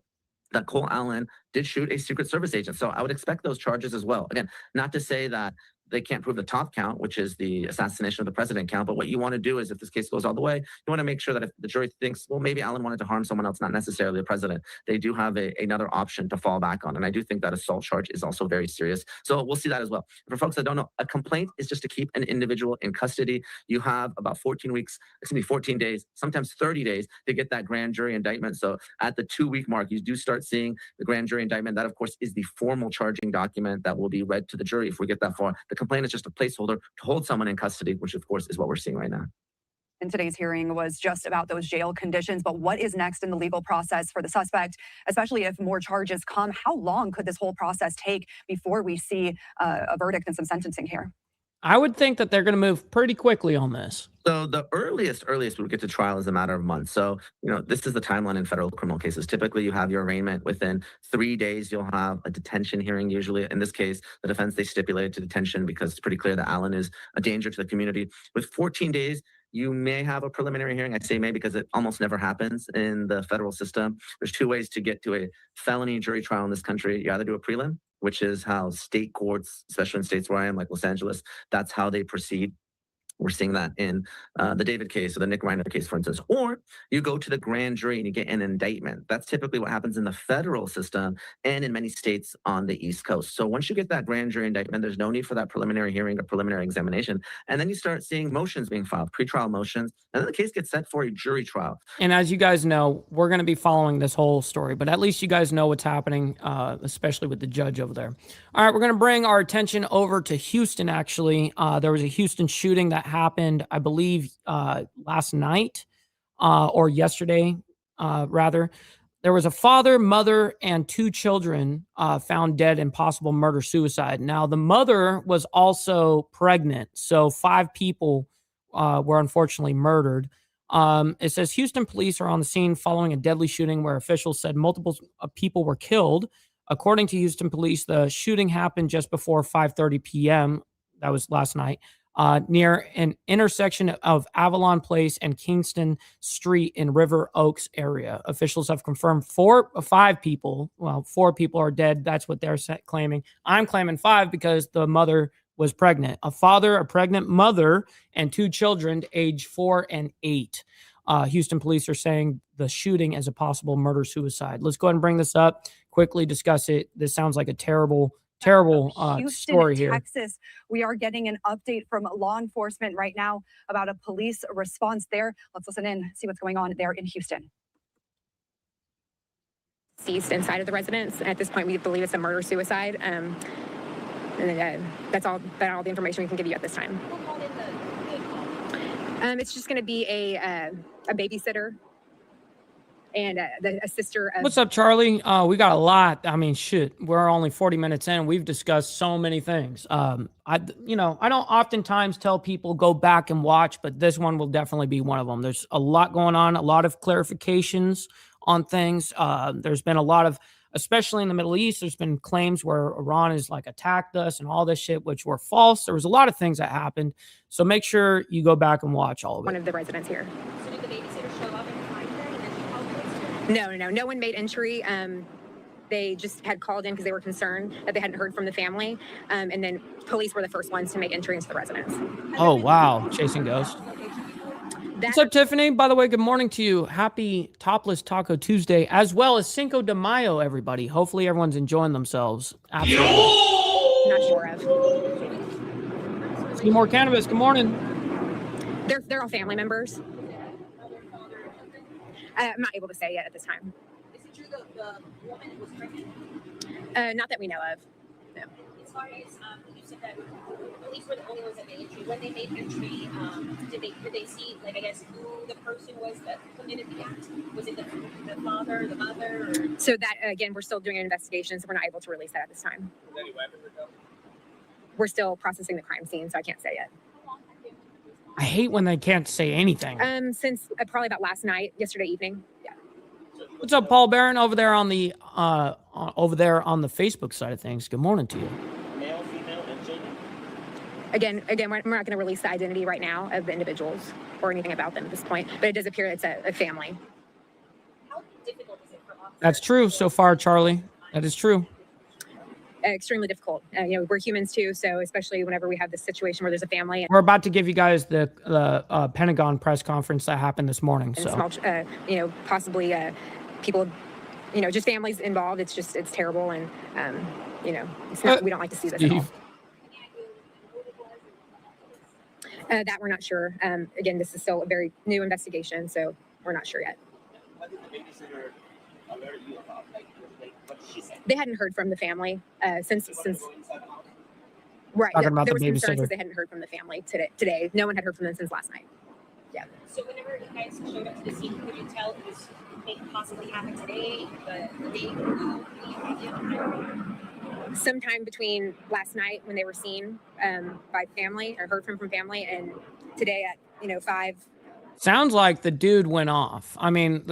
that Cole Allen did shoot a Secret Service agent. So I would expect those charges as well. Again, not to say that they can't prove the top count, which is the assassination of the president count. But what you want to do is, if this case goes all the way, you want to make sure that if the jury thinks, well, maybe Allen wanted to harm someone else, not necessarily the president, they do have another option to fall back on. And I do think that assault charge is also very serious. So we'll see that as well. For folks that don't know, a complaint is just to keep an individual in custody. You have about 14 days, sometimes 30 days to get that grand jury indictment. So at the 2-week mark, you do start seeing the grand jury indictment. That, of course, is the formal charging document that will be read to the jury if we get that far. The complaint is just a placeholder to hold someone in custody, which of course is what we're seeing right now. And today's hearing was just about those jail conditions, but what is next in the legal process for the suspect, especially if more charges come? How long could this whole process take before we see a verdict and some sentencing here? I would think that they're going to move pretty quickly on this. So the earliest we get to trial is a matter of months. So, you know, this is the timeline in federal criminal cases. Typically, you have your arraignment within 3 days. You'll have a detention hearing. Usually, in this case, the defense, they stipulated to detention because it's pretty clear that Allen is a danger to the community. With 14 days, you may have a preliminary hearing. I say may because it almost never happens in the federal system. There's 2 ways to get to a felony jury trial in this country. You either do a prelim, which is how state courts, especially in states where I am, like Los Angeles, that's how they proceed. We're seeing that in the David case or the Nick Reiner case, for instance. Or you go to the grand jury and you get an indictment. That's typically what happens in the federal system and in many states on the East Coast. So once you get that grand jury indictment, there's no need for that preliminary hearing or preliminary examination. And then you start seeing motions being filed, pretrial motions, and then the case gets set for a jury trial. And as you guys know, we're going to be following this whole story, but at least you guys know what's happening, especially with the judge over there. All right, we're going to bring our attention over to Houston, actually. There was a Houston shooting that happened, I believe, last night or yesterday, rather. There was a father, mother, and 2 children found dead in possible murder-suicide. Now, the mother was also pregnant, so 5 people were unfortunately murdered. It says Houston police are on the scene following a deadly shooting where officials said multiple people were killed. According to Houston police, the shooting happened just before 5:30 p.m. That was last night, near an intersection of Avalon Place and Kingston Street in River Oaks area. Officials have confirmed 4 people are dead. That's what they're claiming. I'm claiming 5 because the mother was pregnant. A father, a pregnant mother, and 2 children aged 4 and 8. Houston police are saying the shooting is a possible murder-suicide. Let's go ahead and bring this up, quickly discuss it. This sounds like a terrible Houston, story here. Texas. We are getting an update from law enforcement right now about a police response there. Let's listen in, see what's going on there in Houston. Deceased inside of the residence. At this point, we believe it's a murder-suicide. That's all the information we can give you at this time. It's just going to be a babysitter and a sister. What's up, Charlie? We got a lot. I mean, shit, we're only 40 minutes in. We've discussed so many things. I don't oftentimes tell people go back and watch, but this one will definitely be one of them. There's a lot going on, a lot of clarifications on things. There's been a lot of, especially in the Middle East, there's been claims where Iran has like attacked us and all this shit, which were false. There was a lot of things that happened. So make sure you go back and watch all of it. One of the residents here. So did the babysitter show up and find her and then she called police? No one made entry. They just had called in because they were concerned that they hadn't heard from the family. And then police were the first ones to make entry into the residence. Oh, wow. Chasing ghosts. What's up, Tiffany? By the way, good morning to you. Happy Topless Taco Tuesday, as well as Cinco de Mayo, everybody. Hopefully everyone's enjoying themselves. Absolutely. Not sure of. Seymour Cannabis, good morning. They're all family members. I'm not able to say yet at this time. Is it true the woman was pregnant? Not that we know of. No. As far as you said that police were the only ones that made entry. When they made entry, did they see, like, I guess, who the person was that committed the act? Was it the father, the mother? Or? So that, again, we're still doing an investigation, so we're not able to release that at this time. Was any weapons recovered? We're still processing the crime scene, so I can't say yet. I hate when they can't say anything. Since probably about last night, yesterday evening. Yeah. What's up, Paul Barron, over there on the Facebook side of things? Good morning to you. Male, female, and children? Again, we're not going to release the identity right now of the individuals or anything about them at this point, but it does appear it's a family. How difficult is it for officers? That's true so far, Charlie. That is true. Extremely difficult. We're humans too, so especially whenever we have this situation where there's a family. We're about to give you guys the Pentagon press conference that happened this morning. And so, small, possibly people, just families involved. It's terrible, and it's not. We don't like to see this at all. That we're not sure. Again, this is still a very new investigation, so we're not sure yet. What did the babysitter alert you about? What did she say? They hadn't heard from the family since. Right. Talking about there the was concerns babysitter. that they hadn't heard from the family today. No one had heard from them since last night. Yeah. So whenever you guys showed up to the scene, could you tell it was possibly happened today, the day ago? Sometime between last night when they were seen by family or heard from family, and today at 5. sounds like the dude went off. I mean,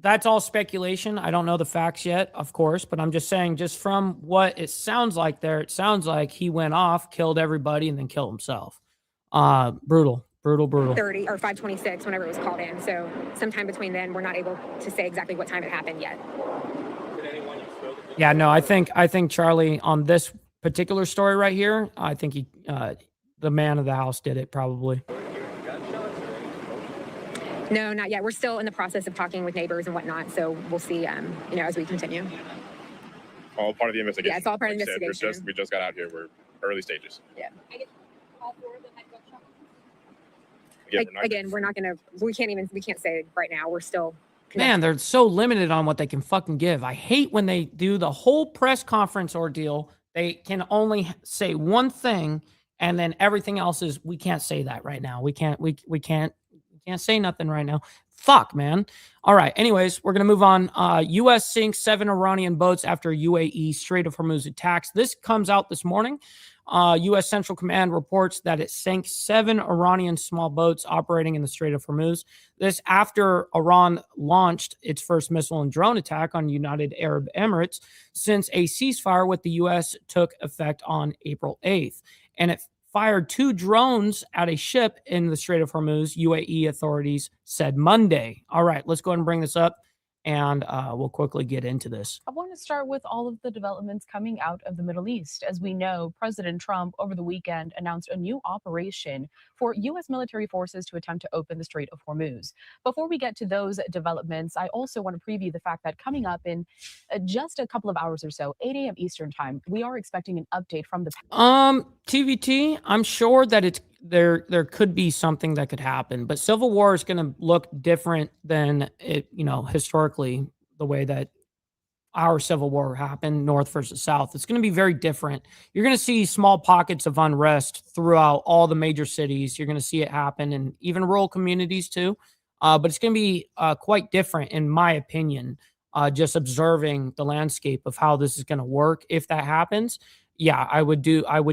that's all speculation. I don't know the facts yet, of course, but I'm just saying, just from what it sounds like there, it sounds like he went off, killed everybody, and then killed himself. Brutal. 30 or 5:26 whenever it was called in. So sometime between then, we're not able to say exactly what time it happened yet. Yeah, no, I think Charlie, on this particular story right here, I think the man of the house did it probably. No, not yet. We're still in the process of talking with neighbors and whatnot. So we'll see, as we continue. All part of the investigation. Yeah, it's all part of the Like I said, investigation. we just got out here. We're early stages. Yeah. I guess all 4 of them had gunshots. Again, We can't say right now. We're still. Man, they're so limited on what they can fucking give. I hate when they do the whole press conference ordeal. They can only say one thing, and then everything else is, we can't say that right now. We can't say nothing right now. Fuck, man. All right. Anyways, we're going to move on. U.S. sinks 7 Iranian boats after UAE Strait of Hormuz attacks. This comes out this morning. U.S. Central Command reports that it sank 7 Iranian small boats operating in the Strait of Hormuz. This after Iran launched its first missile and drone attack on United Arab Emirates since a ceasefire with the U.S. took effect on April 8th. And it fired 2 drones at a ship in the Strait of Hormuz, UAE authorities said Monday. All right, let's go ahead and bring this up, and we'll quickly get into this. I want to start with all of the developments coming out of the Middle East. As we know, President Trump over the weekend announced a new operation for U.S. military forces to attempt to open the Strait of Hormuz. Before we get to those developments, I also want to preview the fact that coming up in just a couple of hours or so, 8 a.m. Eastern time, we are expecting an update from the TVT, I'm sure that it's there could be something that could happen, but civil war is going to look different than it, historically, the way that our civil war happened, North versus South. It's going to be very different. You're going to see small pockets of unrest throughout all the major cities. You're going to see it happen in even rural communities too. But it's going to be quite different, in my opinion, just observing the landscape of how this is going to work. If that happens, yeah, I would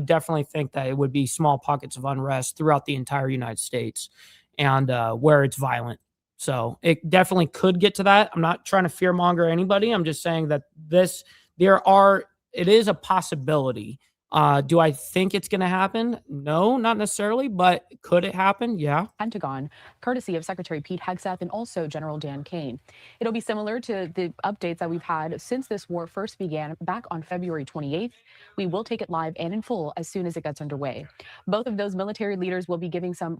definitely think that it would be small pockets of unrest throughout the entire United States, and where it's violent. So it definitely could get to that. I'm not trying to fearmonger anybody. I'm just saying that it is a possibility. Do I think it's going to happen? No, not necessarily, but could it happen? Yeah. Pentagon, courtesy of Secretary Pete Hegseth and also General Dan Kane. It'll be similar to the updates that we've had since this war first began back on February 28th. We will take it live and in full as soon as it gets underway. Both of those military leaders will be giving some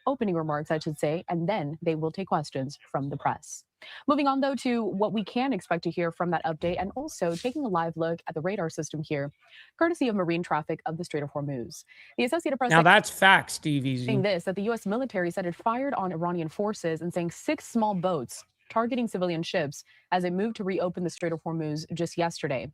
opening remarks, I should say, and then they will take questions from the press. Moving on, though, to what we can expect to hear from that update, and also taking a live look at the radar system here, courtesy of marine traffic of the Strait of Hormuz. The Associated Press. Now that's facts, Steve Easy. Saying this, that the U.S. military said it fired on Iranian forces and sank 6 small boats targeting civilian ships as it moved to reopen the Strait of Hormuz just yesterday.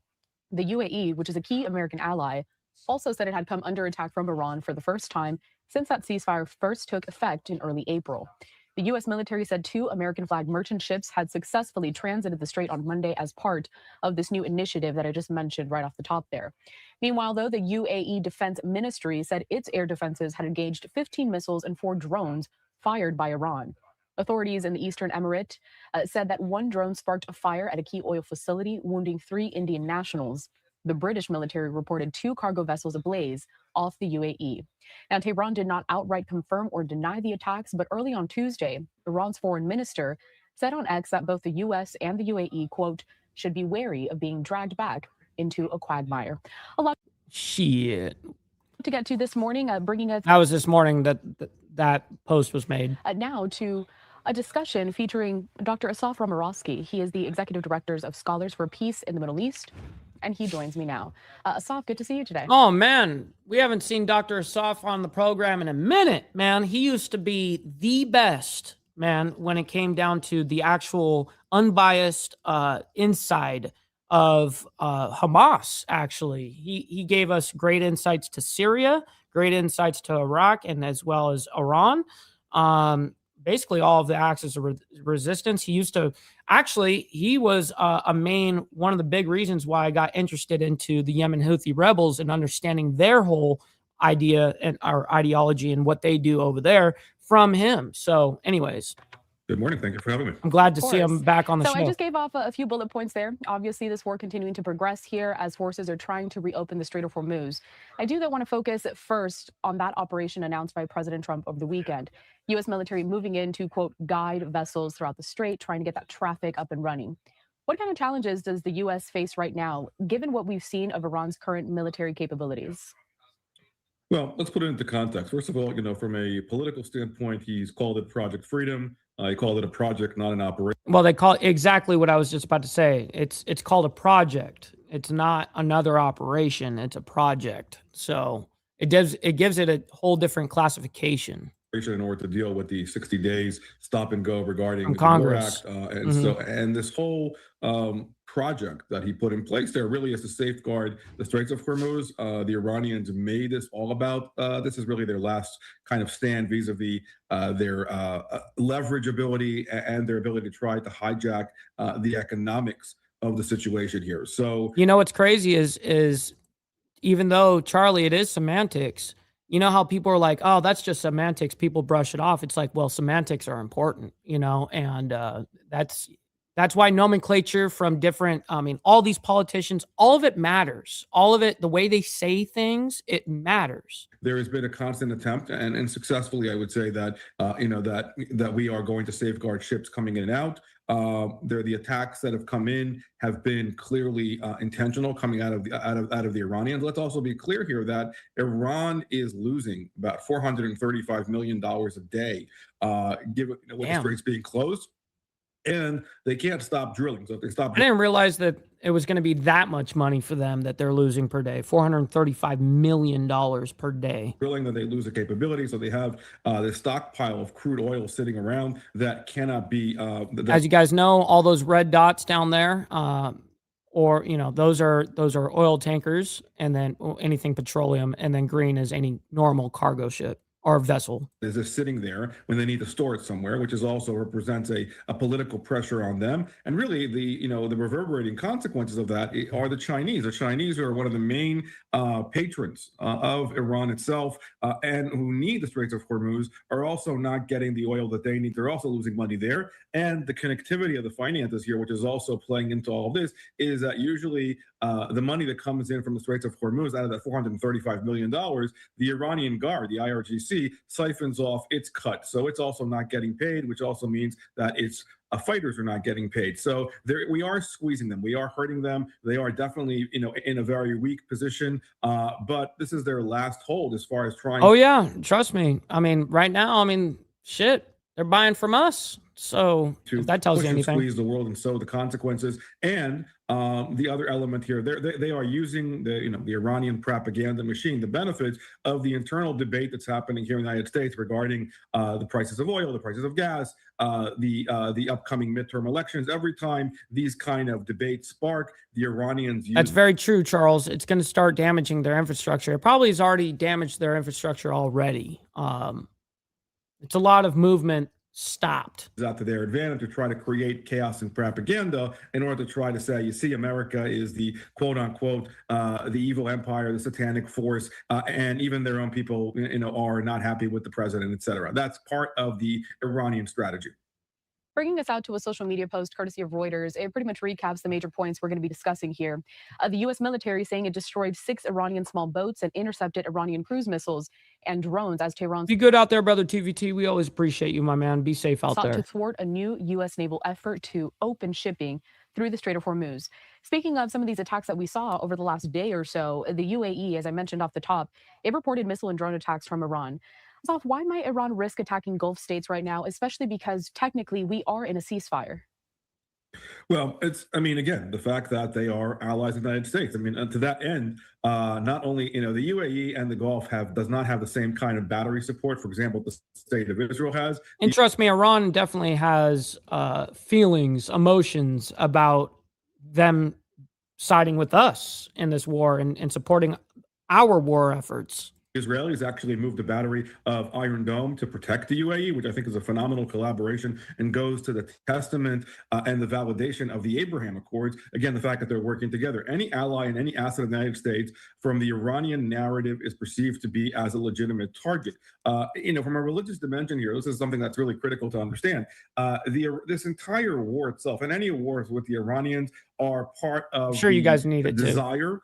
The UAE, which is a key American ally, also said it had come under attack from Iran for the first time since that ceasefire first took effect in early April. The U.S. military said 2 American-flagged merchant ships had successfully transited the strait on Monday as part of this new initiative that I just mentioned right off the top there. Meanwhile, though, the UAE Defense Ministry said its air defenses had engaged 15 missiles and 4 drones fired by Iran. Authorities in the Eastern Emirate said that 1 drone sparked a fire at a key oil facility, wounding 3 Indian nationals. The British military reported 2 cargo vessels ablaze off the UAE. Now, Tehran did not outright confirm or deny the attacks, but early on Tuesday, Iran's foreign minister said on X that both the U.S. and the UAE, quote, should be wary of being dragged back into a quagmire. A lot Shit. to get to this morning, bringing us... That was this morning that post was made. Now to a discussion featuring Dr. Asaf Romarovsky. He is the executive director of Scholars for Peace in the Middle East, and he joins me now. Asaf, good to see you today. Oh, man. We haven't seen Dr. Asaf on the program in a minute, man. He used to be the best, man, when it came down to the actual unbiased inside of Hamas, actually. He gave us great insights to Syria, great insights to Iraq, and as well as Iran. Basically all of the axis of resistance. He was one of the big reasons why I got interested into the Yemen Houthi rebels and understanding their whole idea and our ideology and what they do over there from him. So anyways. Good morning. Thank you for having me. I'm glad to see him back on the show. So I just gave off a few bullet points there. Obviously, this war continuing to progress here as forces are trying to reopen the Strait of Hormuz. I do want to focus first on that operation announced by President Trump over the weekend. U.S. military moving in to, quote, guide vessels throughout the strait, trying to get that traffic up and running. What kind of challenges does the U.S. face right now, given what we've seen of Iran's current military capabilities? Well, let's put it into context. First of all, from a political standpoint, he's called it Project Freedom. He called it a project, not an operation. Well, they call it exactly what I was just about to say. It's called a project. It's not another operation. It's a project. So it gives it a whole different classification. in order to deal with the 60 days stop and go regarding From the War Congress. Act. And this whole project that he put in place there really is to safeguard the Straits of Hormuz. The Iranians made this all about, this is really their last kind of stand vis-a-vis their leverage ability and their ability to try to hijack the economics of the situation here. So, You know what's crazy is even though, Charlie, it is semantics, you know how people are like, oh, that's just semantics. People brush it off. It's like, well, semantics are important, you know, and that's why nomenclature from different, I mean, all these politicians, all of it matters. All of it, the way they say things, it matters. there has been a constant attempt, and successfully, I would say that that we are going to safeguard ships coming in and out. The attacks that have come in have been clearly intentional, coming out of the Iranians. Let's also be clear here that Iran is losing about $435 million a day, given with the straits being closed. And they can't stop drilling. So if they stop, I didn't realize that it was going to be that much money for them that they're losing per day. $435 million per day. Drilling, that they lose the capability. So they have this stockpile of crude oil sitting around that cannot be. As you guys know, all those red dots down there, or you know, those are oil tankers, and then anything petroleum, and then green is any normal cargo ship or vessel. Is just sitting there when they need to store it somewhere, which is also represents a political pressure on them. And really, the reverberating consequences of that are the Chinese. The Chinese are one of the main patrons of Iran itself, and who need the Straits of Hormuz, are also not getting the oil that they need. They're also losing money there. And the connectivity of the finances here, which is also playing into all of this, is that usually the money that comes in from the Straits of Hormuz, out of that $435 million, the Iranian Guard, the IRGC, siphons off its cut. So it's also not getting paid, which also means that its fighters are not getting paid. So we are squeezing them. We are hurting them. They are definitely, in a very weak position. But this is their last hold as far as trying. Oh yeah, trust me. I mean, right now, shit, they're buying from us. So if that tells you anything, squeeze the world, and so the consequences. And the other element here, they are using the Iranian propaganda machine, the benefits of the internal debate that's happening here in the United States regarding the prices of oil, the prices of gas, the upcoming midterm elections. Every time these kind of debates spark, the Iranians use— That's very true, Charles. It's going to start damaging their infrastructure. It probably has already damaged their infrastructure already. It's a lot of movement stopped. Out to their advantage to try to create chaos and propaganda in order to try to say, you see, America is the quote unquote the evil empire, the satanic force, and even their own people are not happy with the president, etc. That's part of the Iranian strategy. Bringing us out to a social media post courtesy of Reuters, it pretty much recaps the major points we're going to be discussing here. The U.S. military saying it destroyed 6 Iranian small boats and intercepted Iranian cruise missiles and drones as Tehran's— Be good out there, brother TVT. We always appreciate you, my man. Be safe out there. To thwart a new U.S. naval effort to open shipping through the Strait of Hormuz. Speaking of some of these attacks that we saw over the last day or so, the UAE, as I mentioned off the top, it reported missile and drone attacks from Iran. Zoff, why might Iran risk attacking Gulf states right now, especially because technically we are in a ceasefire? Well, again, the fact that they are allies of the United States. To that end, not only, the UAE and the Gulf does not have the same kind of battery support, for example, the state of Israel has. And trust me, Iran definitely has feelings, emotions about them siding with us in this war and supporting our war efforts. Israelis actually moved a battery of Iron Dome to protect the UAE, which I think is a phenomenal collaboration and goes to the testament and the validation of the Abraham Accords. Again, the fact that they're working together. Any ally and any asset of the United States from the Iranian narrative is perceived to be as a legitimate target. From a religious dimension here, this is something that's really critical to understand. This entire war itself, and any wars with the Iranians, are part of you guys need it desire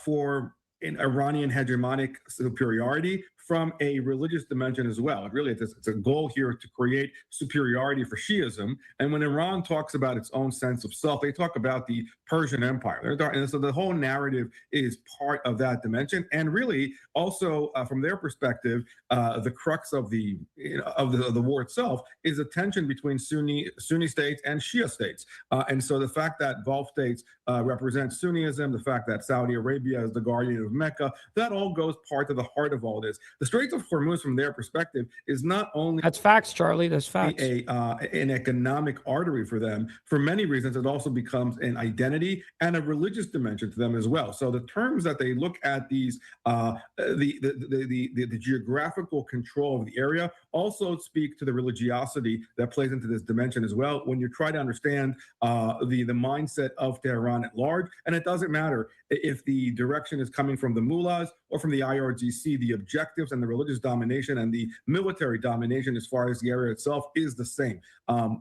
for an Iranian hegemonic superiority from a religious dimension as well. It's a goal here to create superiority for Shiism. And when Iran talks about its own sense of self, they talk about the Persian Empire. And so the whole narrative is part of that dimension. And really, also from their perspective, the crux of the war itself is a tension between Sunni states and Shia states. And so the fact that Gulf states represent Sunnism, the fact that Saudi Arabia is the guardian of Mecca, that all goes part to the heart of all this. The Straits of Hormuz, from their perspective, is not only That's facts, Charlie. That's facts. An economic artery for them. For many reasons, it also becomes an identity and a religious dimension to them as well. So the terms that they look at these, the geographical control of the area also speak to the religiosity that plays into this dimension as well. When you try to understand the mindset of Tehran at large, and it doesn't matter if the direction is coming from the mullahs or from the IRGC, the objectives and the religious domination and the military domination as far as the area itself is the same.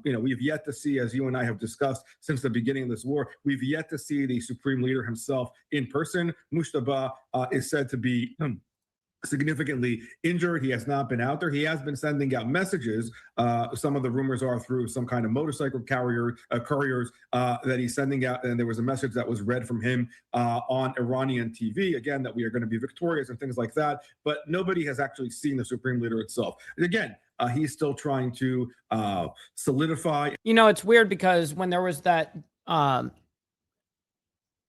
We've yet to see, as you and I have discussed since the beginning of this war, we've yet to see the supreme leader himself in person. Mushtaba is said to be significantly injured. He has not been out there. He has been sending out messages. Some of the rumors are through some kind of motorcycle couriers that he's sending out. And there was a message that was read from him on Iranian TV, again, that we are going to be victorious and things like that. But nobody has actually seen the supreme leader itself. And again, he's still trying to solidify. It's weird because when there was that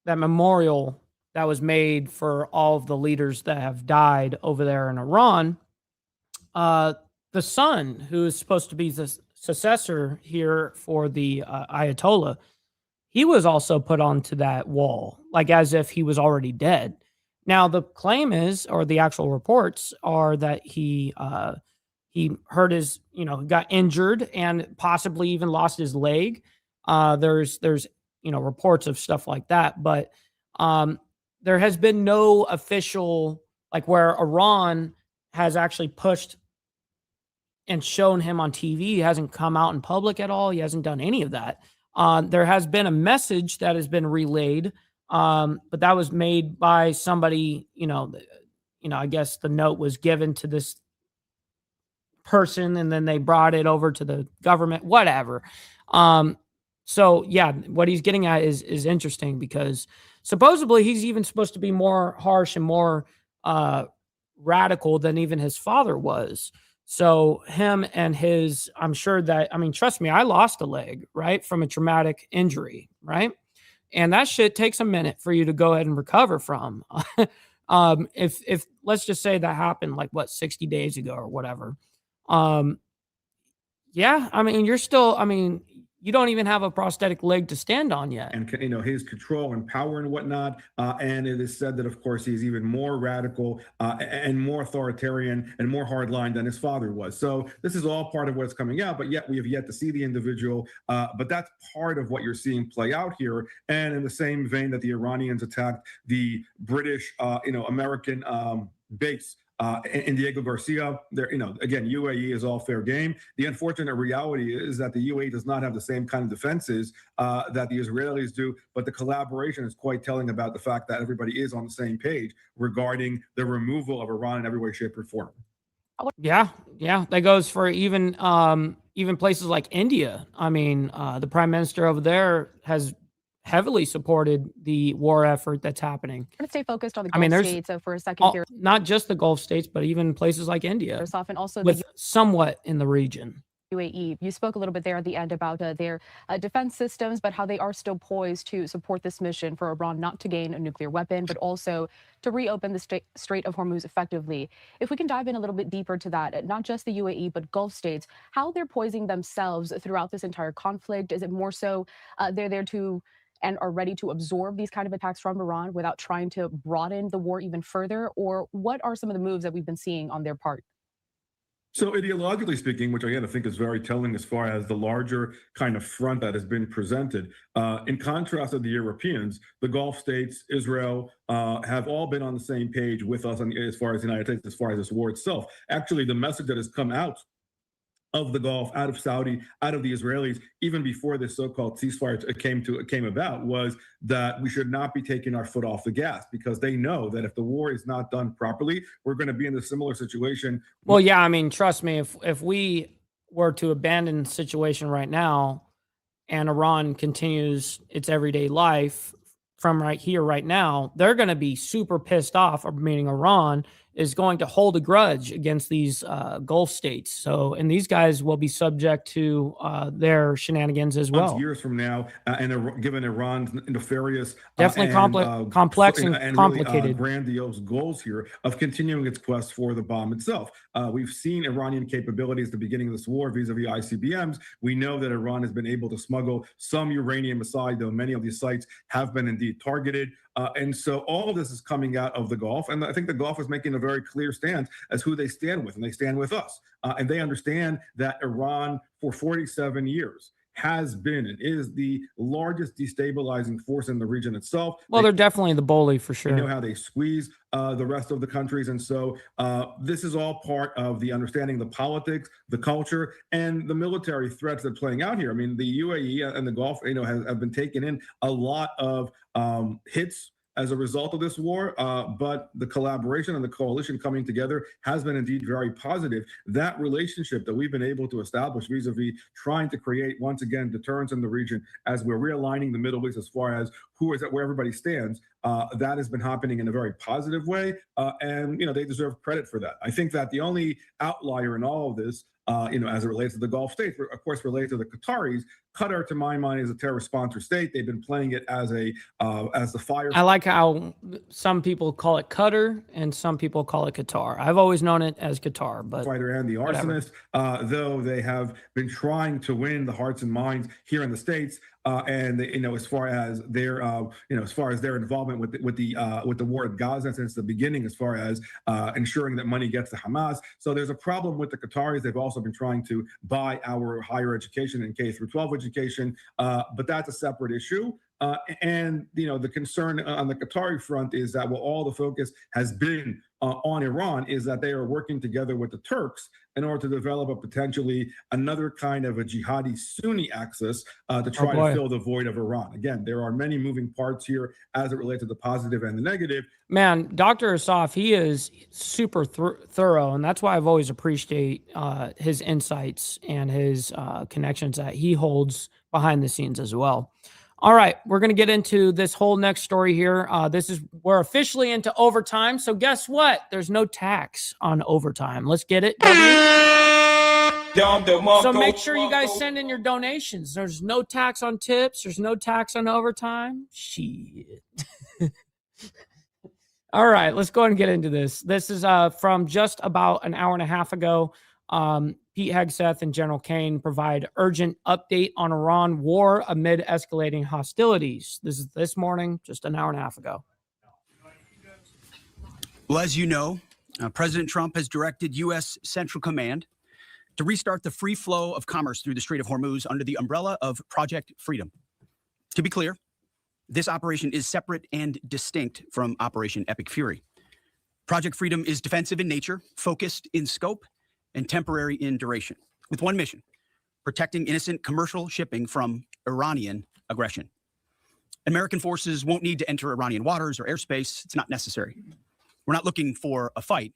memorial that was made for all of the leaders that have died over there in Iran, the son, who is supposed to be the successor here for the Ayatollah, he was also put onto that wall, like as if he was already dead. Now, the claim is, or the actual reports are, that he hurt his, got injured and possibly even lost his leg. There's reports of stuff like that, but there has been no official, like where Iran has actually pushed and shown him on TV. He hasn't come out in public at all. He hasn't done any of that. There has been a message that has been relayed, but that was made by somebody, I guess the note was given to this person and then they brought it over to the government, whatever. So yeah, what he's getting at is interesting because supposedly he's even supposed to be more harsh and more radical than even his father was. So him and I'm sure that, trust me, I lost a leg, right, from a traumatic injury, right? And that shit takes a minute for you to go ahead and recover from. If let's just say that happened 60 days ago or whatever. Yeah, you're still, you don't even have a prosthetic leg to stand on yet. And, his control and power and whatnot. And it is said that, of course, he's even more radical and more authoritarian and more hardline than his father was. So this is all part of what's coming out, but yet we have yet to see the individual. But that's part of what you're seeing play out here. And in the same vein that the Iranians attacked the British, American base in Diego Garcia, there, again, UAE is all fair game. The unfortunate reality is that the UAE does not have the same kind of defenses that the Israelis do, but the collaboration is quite telling about the fact that everybody is on the same page regarding the removal of Iran in every way, shape, or form. Yeah, that goes for even places like India. The prime minister over there has heavily supported the war effort that's happening. I'm going to stay focused on the Gulf states for a second here. Not just the Gulf states, but even places like India, and also with somewhat in the region. UAE. You spoke a little bit there at the end about their defense systems, but how they are still poised to support this mission for Iran not to gain a nuclear weapon, but also to reopen the Strait of Hormuz effectively. If we can dive in a little bit deeper to that, not just the UAE, but Gulf states, how they're poising themselves throughout this entire conflict. Is it more so they're there to and are ready to absorb these kind of attacks from Iran without trying to broaden the war even further? Or what are some of the moves that we've been seeing on their part? So ideologically speaking, which again I think is very telling as far as the larger kind of front that has been presented, in contrast to the Europeans, the Gulf states, Israel, have all been on the same page with us as far as the United States, as far as this war itself. Actually, the message that has come out of the Gulf, out of Saudi, out of the Israelis, even before this so-called ceasefire came about, was that we should not be taking our foot off the gas, because they know that if the war is not done properly, we're going to be in a similar situation. Well, yeah, trust me, if we were to abandon the situation right now and Iran continues its everyday life from right here, right now, they're going to be super pissed off, meaning Iran, is going to hold a grudge against these Gulf states. So, and these guys will be subject to their shenanigans as well. Years from now, and given Iran's nefarious, definitely complex and complicated, really, grandiose goals here of continuing its quest for the bomb itself. We've seen Iranian capabilities at the beginning of this war vis-a-vis ICBMs. We know that Iran has been able to smuggle some uranium aside, though many of these sites have been indeed targeted. And so all of this is coming out of the Gulf. And I think the Gulf is making a very clear stance as who they stand with, and they stand with us. And they understand that Iran, for 47 years, has been and is the largest destabilizing force in the region itself. Well, they're definitely the bully for sure. They know how they squeeze the rest of the countries. And so this is all part of the understanding the politics, the culture, and the military threats that are playing out here. I mean, the UAE and the Gulf, have been taking in a lot of hits as a result of this war, but the collaboration and the coalition coming together has been indeed very positive. That relationship that we've been able to establish vis-a-vis trying to create, once again, deterrence in the region as we're realigning the Middle East as far as where everybody stands, that has been happening in a very positive way, and they deserve credit for that. I think that the only outlier in all of this, as it relates to the Gulf states, of course, related to the Qataris. Qatar, to my mind, is a terrorist sponsor state. They've been playing it as the fire. I like how some people call it Qatar and some people call it Qatar. I've always known it as Qatar, but fighter and the arsonist, though they have been trying to win the hearts and minds here in the States. And as far as their involvement with the war in Gaza since the beginning, as far as ensuring that money gets to Hamas. So there's a problem with the Qataris. They've also been trying to buy our higher education and K through 12 education, but that's a separate issue. And the concern on the Qatari front is that all the focus has been on Iran is that they are working together with the Turks in order to develop potentially another kind of a jihadi Sunni axis to try to fill the void of Iran. Again, there are many moving parts here as it relates to the positive and the negative. Man, Dr. Asaf, he is super thorough, and that's why I've always appreciated his insights and his connections that he holds behind the scenes as well. All right, we're going to get into this whole next story here. We're officially into overtime. So guess what? There's no tax on overtime. Let's get it. So make sure you guys send in your donations. There's no tax on tips. There's no tax on overtime. Shit. All right, let's go ahead and get into this. This is from just about an hour and a half ago. Pete Hegseth and General Kane provide urgent update on Iran war amid escalating hostilities. This is this morning, just an hour and a half ago. Well, as you know, President Trump has directed U.S. Central Command to restart the free flow of commerce through the Strait of Hormuz under the umbrella of Project Freedom. To be clear, this operation is separate and distinct from Operation Epic Fury. Project Freedom is defensive in nature, focused in scope, and temporary in duration, with one mission: protecting innocent commercial shipping from Iranian aggression. American forces won't need to enter Iranian waters or airspace. It's not necessary. We're not looking for a fight,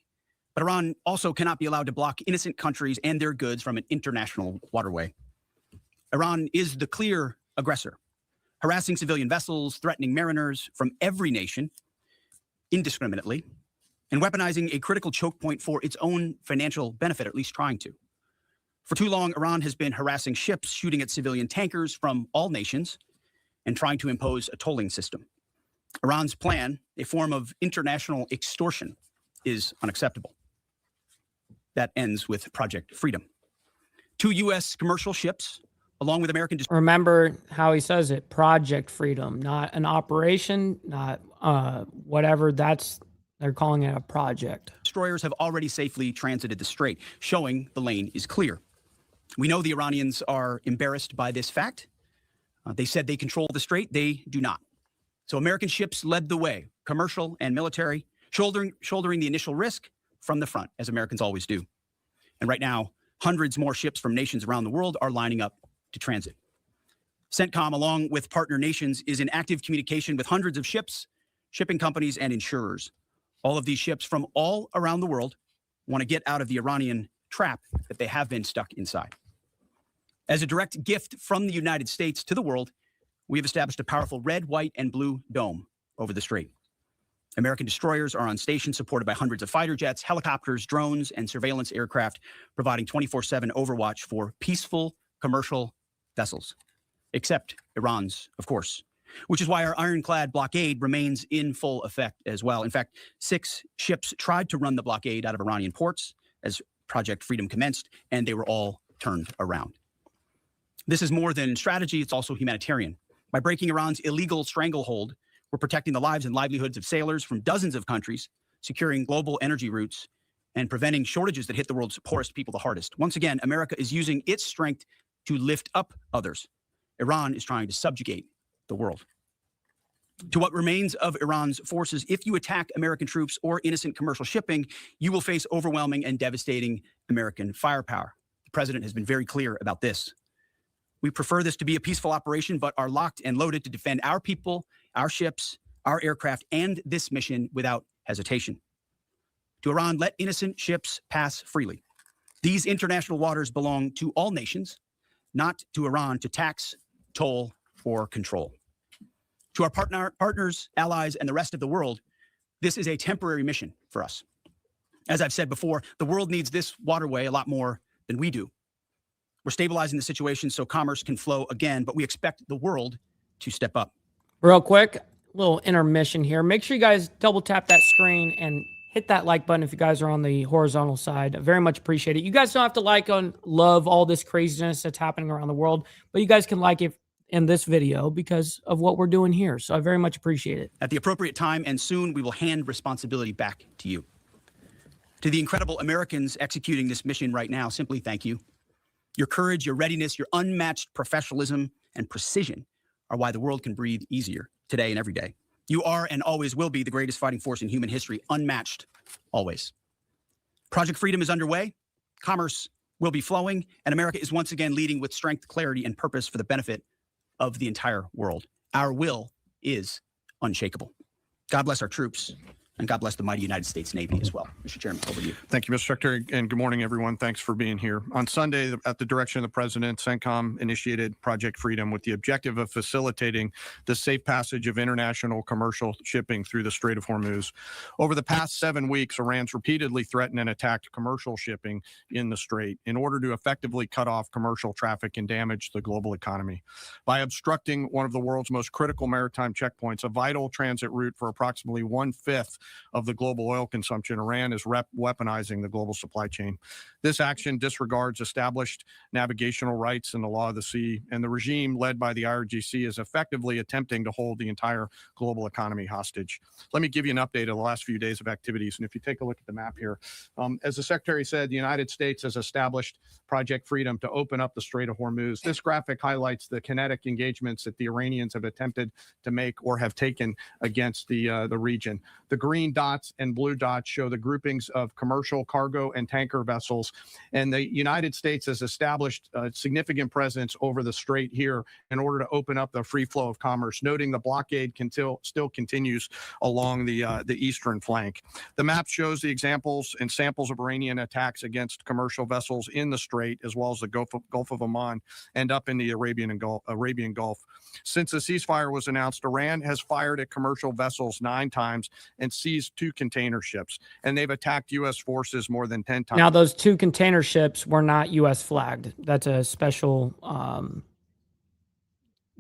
but Iran also cannot be allowed to block innocent countries and their goods from an international waterway. Iran is the clear aggressor, harassing civilian vessels, threatening mariners from every nation indiscriminately, and weaponizing a critical choke point for its own financial benefit, or at least trying to. For too long, Iran has been harassing ships, shooting at civilian tankers from all nations, and trying to impose a tolling system. Iran's plan, a form of international extortion, is unacceptable. That ends with Project Freedom. 2 U.S. commercial ships, along with American... Remember how he says it, Project Freedom, not an operation, not whatever. They're calling it a project. Destroyers have already safely transited the strait, showing the lane is clear. We know the Iranians are embarrassed by this fact. They said they control the strait. They do not. So American ships led the way, commercial and military, shouldering the initial risk from the front, as Americans always do. And right now, hundreds more ships from nations around the world are lining up to transit. CENTCOM, along with partner nations, is in active communication with hundreds of ships, shipping companies, and insurers. All of these ships from all around the world want to get out of the Iranian trap that they have been stuck inside. As a direct gift from the United States to the world, we have established a powerful red, white, and blue dome over the strait. American destroyers are on station supported by hundreds of fighter jets, helicopters, drones, and surveillance aircraft, providing 24/7 overwatch for peaceful commercial vessels, except Iran's, of course, which is why our ironclad blockade remains in full effect as well. In fact, 6 ships tried to run the blockade out of Iranian ports as Project Freedom commenced, and they were all turned around. This is more than strategy, it's also humanitarian. By breaking Iran's illegal stranglehold, we're protecting the lives and livelihoods of sailors from dozens of countries, securing global energy routes, and preventing shortages that hit the world's poorest people the hardest. Once again, America is using its strength to lift up others. Iran is trying to subjugate the world. To what remains of Iran's forces, if you attack American troops or innocent commercial shipping, you will face overwhelming and devastating American firepower. The president has been very clear about this. We prefer this to be a peaceful operation, but are locked and loaded to defend our people, our ships, our aircraft, and this mission without hesitation. To Iran, let innocent ships pass freely. These international waters belong to all nations, not to Iran to tax, toll, or control. To our partners, allies, and the rest of the world, this is a temporary mission for us. As I've said before, the world needs this waterway a lot more than we do. We're stabilizing the situation so commerce can flow again, but we expect the world to step up. Real quick, little intermission here. Make sure you guys double tap that screen and hit that like button if you guys are on the horizontal side. I very much appreciate it. You guys don't have to like and love all this craziness that's happening around the world, but you guys can like it in this video because of what we're doing here. So I very much appreciate it. At the appropriate time and soon, we will hand responsibility back to you. To the incredible Americans executing this mission right now, simply thank you. Your courage, your readiness, your unmatched professionalism and precision are why the world can breathe easier today and every day. You are and always will be the greatest fighting force in human history, unmatched always. Project Freedom is underway. Commerce will be flowing, and America is once again leading with strength, clarity, and purpose for the benefit of the entire world. Our will is unshakable. God bless our troops. And God bless the mighty United States Navy as well. Mr. Chairman, over to you. Thank you, Mr. Secretary, and good morning, everyone. Thanks for being here. On Sunday, at the direction of the President, CENTCOM initiated Project Freedom with the objective of facilitating the safe passage of international commercial shipping through the Strait of Hormuz. Over the past 7 weeks, Iran's repeatedly threatened and attacked commercial shipping in the Strait in order to effectively cut off commercial traffic and damage the global economy. By obstructing one of the world's most critical maritime checkpoints, a vital transit route for approximately 1/5 of the global oil consumption, Iran is weaponizing the global supply chain. This action disregards established navigational rights in the law of the sea, and the regime led by the IRGC is effectively attempting to hold the entire global economy hostage. Let me give you an update of the last few days of activities, and if you take a look at the map here, as the Secretary said, the United States has established Project Freedom to open up the Strait of Hormuz. This graphic highlights the kinetic engagements that the Iranians have attempted to make or have taken against the region. The green dots and blue dots show the groupings of commercial, cargo, and tanker vessels. And the United States has established a significant presence over the strait here in order to open up the free flow of commerce, noting the blockade still continues along the eastern flank. The map shows the examples and samples of Iranian attacks against commercial vessels in the strait, as well as the Gulf of Oman and up in the Arabian Gulf. Since the ceasefire was announced, Iran has fired at commercial vessels 9 times and seized 2 container ships, and they've attacked U.S. forces more than 10 times. Now, those 2 container ships were not U.S. flagged. That's a special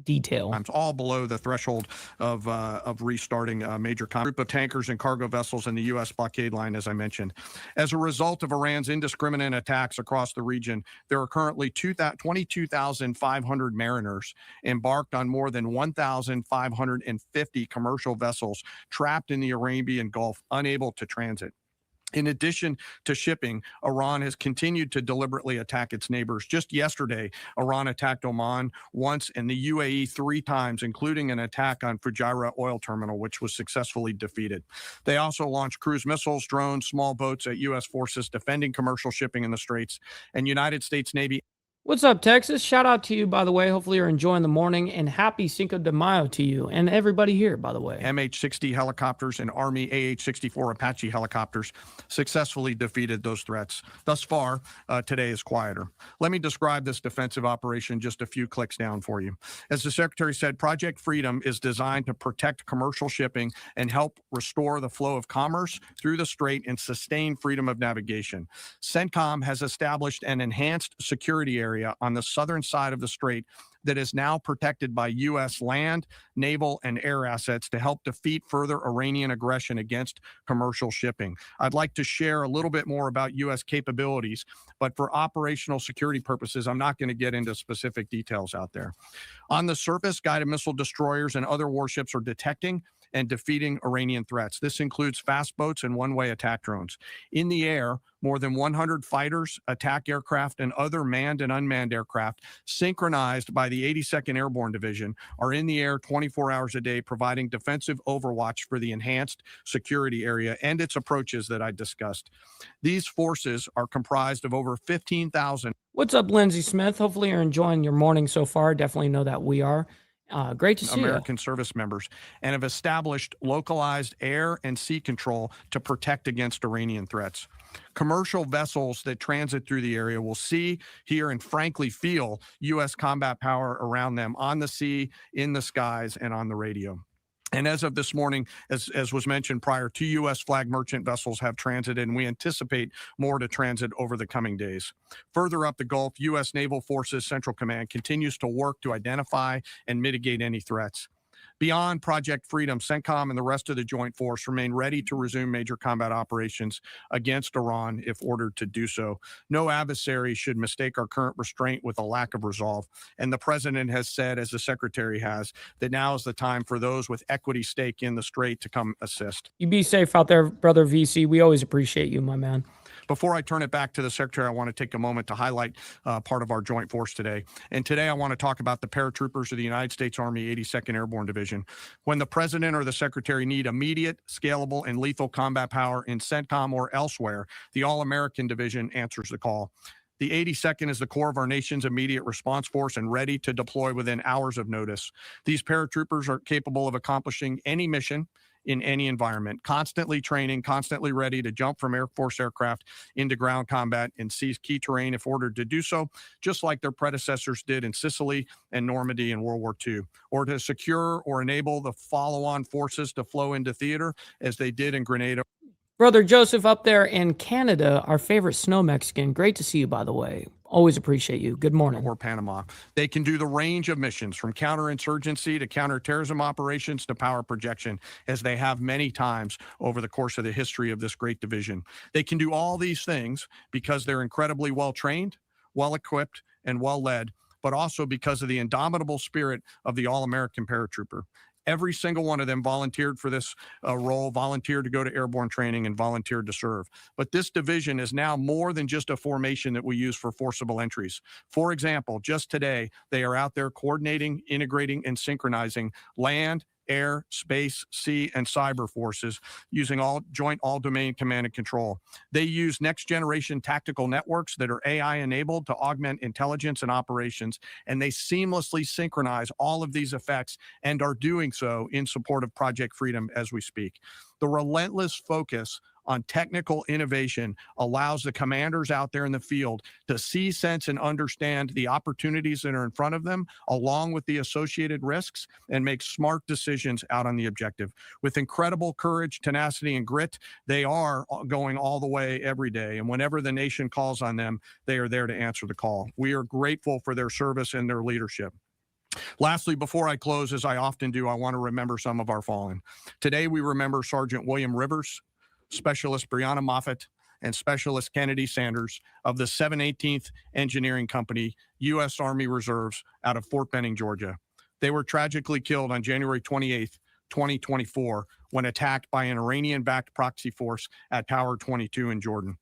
detail. All below the threshold of restarting a major group of tankers and cargo vessels in the U.S. blockade line, as I mentioned. As a result of Iran's indiscriminate attacks across the region, there are currently 22,500 mariners embarked on more than 1,550 commercial vessels trapped in the Arabian Gulf, unable to transit. In addition to shipping, Iran has continued to deliberately attack its neighbors. Just yesterday, Iran attacked Oman once and the UAE 3 times, including an attack on Fujairah oil terminal, which was successfully defeated. They also launched cruise missiles, drones, small boats at U.S. forces defending commercial shipping in the Straits, and United States Navy What's up, Texas? Shout out to you, by the way. Hopefully you're enjoying the morning, and happy Cinco de Mayo to you and everybody here, by the way. MH-60 helicopters and Army AH-64 Apache helicopters successfully defeated those threats. Thus far, today is quieter. Let me describe this defensive operation just a few clicks down for you. As the Secretary said, Project Freedom is designed to protect commercial shipping and help restore the flow of commerce through the strait and sustain freedom of navigation. CENTCOM has established an enhanced security area on the southern side of the strait that is now protected by U.S. land, naval, and air assets to help defeat further Iranian aggression against commercial shipping. I'd like to share a little bit more about U.S. capabilities, but for operational security purposes, I'm not going to get into specific details out there. On the surface, guided missile destroyers and other warships are detecting and defeating Iranian threats. This includes fast boats and one-way attack drones. In the air, more than 100 fighters, attack aircraft, and other manned and unmanned aircraft synchronized by the 82nd Airborne Division are in the air 24 hours a day, providing defensive overwatch for the enhanced security area and its approaches that I discussed. These forces are comprised of over 15,000. What's up, Lindsey Smith? Hopefully you're enjoying your morning so far. Definitely know that we are. Great to see American service members, and have established localized air and sea control to protect against Iranian threats. Commercial vessels that transit through the area will see, hear, and frankly feel U.S. combat power around them on the sea, in the skies, and on the radio. And as of this morning, as was mentioned prior, 2 U.S. flag merchant vessels have transited, and we anticipate more to transit over the coming days. Further up the Gulf, U.S. Naval Forces Central Command continues to work to identify and mitigate any threats. Beyond Project Freedom, CENTCOM and the rest of the Joint Force remain ready to resume major combat operations against Iran if ordered to do so. No adversary should mistake our current restraint with a lack of resolve. And the President has said, as the Secretary has, that now is the time for those with equity stake in the strait to come assist. You be safe out there, brother VC. We always appreciate you, my man. Before I turn it back to the Secretary, I want to take a moment to highlight part of our joint force today. And today I want to talk about the paratroopers of the United States Army 82nd Airborne Division. When the President or the Secretary need immediate, scalable, and lethal combat power in CENTCOM or elsewhere, the All-American Division answers the call. The 82nd is the core of our nation's immediate response force and ready to deploy within hours of notice. These paratroopers are capable of accomplishing any mission in any environment, constantly training, constantly ready to jump from Air Force aircraft into ground combat and seize key terrain if ordered to do so, just like their predecessors did in Sicily and Normandy in World War II, or to secure or enable the follow-on forces to flow into theater as they did in Grenada. Brother Joseph up there in Canada, our favorite snow Mexican. Great to see you, by the way. Always appreciate you. Good morning. Or Panama. They can do the range of missions from counterinsurgency to counterterrorism operations to power projection, as they have many times over the course of the history of this great division. They can do all these things because they're incredibly well-trained, well-equipped, and well-led, but also because of the indomitable spirit of the All-American paratrooper. Every single one of them volunteered for this role, volunteered to go to airborne training, and volunteered to serve. But this division is now more than just a formation that we use for forcible entries. For example, just today, they are out there coordinating, integrating, and synchronizing land, air, space, sea, and cyber forces using joint all-domain command and control. They use next-generation tactical networks that are AI-enabled to augment intelligence and operations, and they seamlessly synchronize all of these effects and are doing so in support of Project Freedom as we speak. The relentless focus on technical innovation allows the commanders out there in the field to see, sense, and understand the opportunities that are in front of them, along with the associated risks, and make smart decisions out on the objective. With incredible courage, tenacity, and grit, they are going all the way every day. And whenever the nation calls on them, they are there to answer the call. We are grateful for their service and their leadership. Lastly, before I close, as I often do, I want to remember some of our fallen. Today, we remember Sergeant William Rivers, Specialist Brianna Moffett, and Specialist Kennedy Sanders of the 718th Engineering Company, U.S. Army Reserves out of Fort Benning, Georgia. They were tragically killed on January 28th, 2024, when attacked by an Iranian-backed proxy force at Tower 22 in Jordan.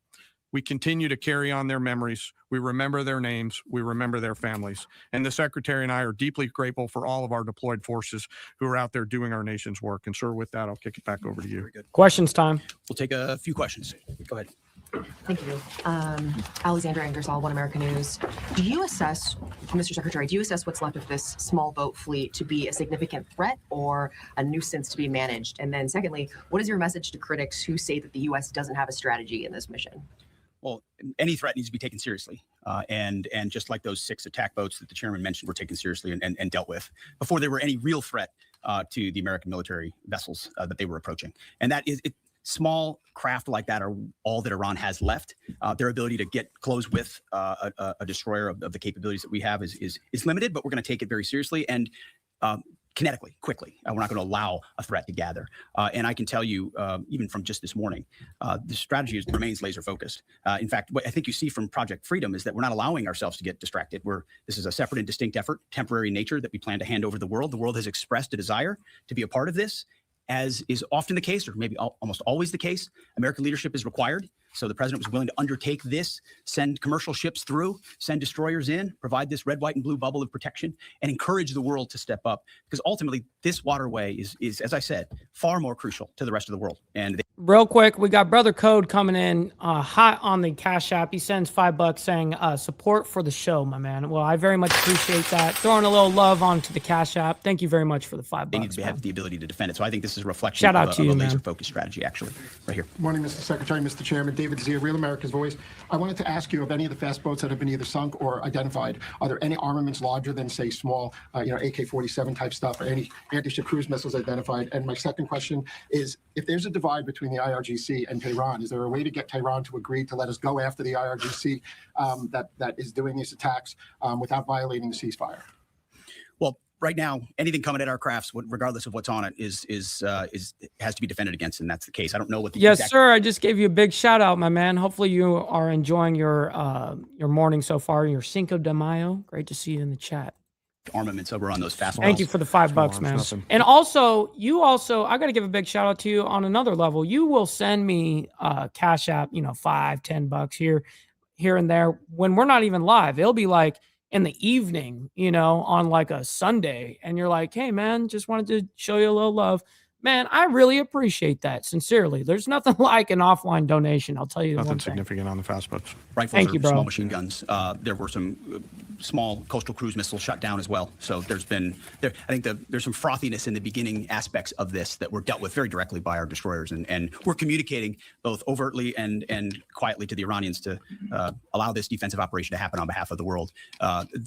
We continue to carry on their memories. We remember their names. We remember their families. And the Secretary and I are deeply grateful for all of our deployed forces who are out there doing our nation's work. And sir, with that, I'll kick it back over to you. Questions time. We'll take a few questions. Go ahead. Thank you. Alexandra Ingersoll, One America News. Do you assess, Mr. Secretary, do you assess what's left of this small boat fleet to be a significant threat or a nuisance to be managed? And then secondly, what is your message to critics who say that the U.S. doesn't have a strategy in this mission? Well, any threat needs to be taken seriously. And just like those 6 attack boats that the chairman mentioned were taken seriously and dealt with before there were any real threat to the American military vessels that they were approaching. And that is small craft like that are all that Iran has left. Their ability to get close with a destroyer of the capabilities that we have is limited, but we're going to take it very seriously and kinetically, quickly. We're not going to allow a threat to gather. And I can tell you, even from just this morning, the strategy remains laser focused. In fact, what I think you see from Project Freedom is that we're not allowing ourselves to get distracted. This is a separate and distinct effort, temporary nature, that we plan to hand over to the world. The world has expressed a desire to be a part of this. As is often the case, or maybe almost always the case, American leadership is required. So the president was willing to undertake this, send commercial ships through, send destroyers in, provide this red, white, and blue bubble of protection, and encourage the world to step up. Because ultimately, this waterway is, as I said, far more crucial to the rest of the world. And real quick, we got Brother Code coming in hot on the Cash App. He sends $5 saying support for the show, my man. Well, I very much appreciate that. Throwing a little love onto the Cash App. Thank you very much for the $5. They need to have the ability to defend it. So I think this is a reflection Shout out of to you, a man. laser-focused strategy, actually, right here. Good morning, Mr. Secretary, Mr. Chairman. David Zia, Real America's Voice. I wanted to ask you of any of the fast boats that have been either sunk or identified, are there any armaments larger than, say, small, AK-47 type stuff, or any anti-ship cruise missiles identified? And my second question is, if there's a divide between the IRGC and Tehran, is there a way to get Tehran to agree to let us go after the IRGC that is doing these attacks without violating the ceasefire? Well, right now, anything coming at our crafts, regardless of what's on it, has to be defended against, and that's the case. I don't know what the Yes, sir. I just gave you a big shout out, my man. Hopefully you are enjoying your morning so far, your Cinco de Mayo. Great to see you in the chat. Armaments over on those fast Thank boats. you for the $5, man. And also, I got to give a big shout out to you on another level. You will send me Cash App, $5, $10 here and there when we're not even live. It'll be like in the evening, on like a Sunday. And you're like, hey, man, just wanted to show you a little love. Man, I really appreciate that. Sincerely. There's nothing like an offline donation. I'll tell you Nothing one thing. significant on the fast boats. Rifles Thank or you, bro. small machine guns. There were some small coastal cruise missiles shut down as well. So there's some frothiness in the beginning aspects of this that were dealt with very directly by our destroyers. And we're communicating both overtly and quietly to the Iranians to allow this defensive operation to happen on behalf of the world.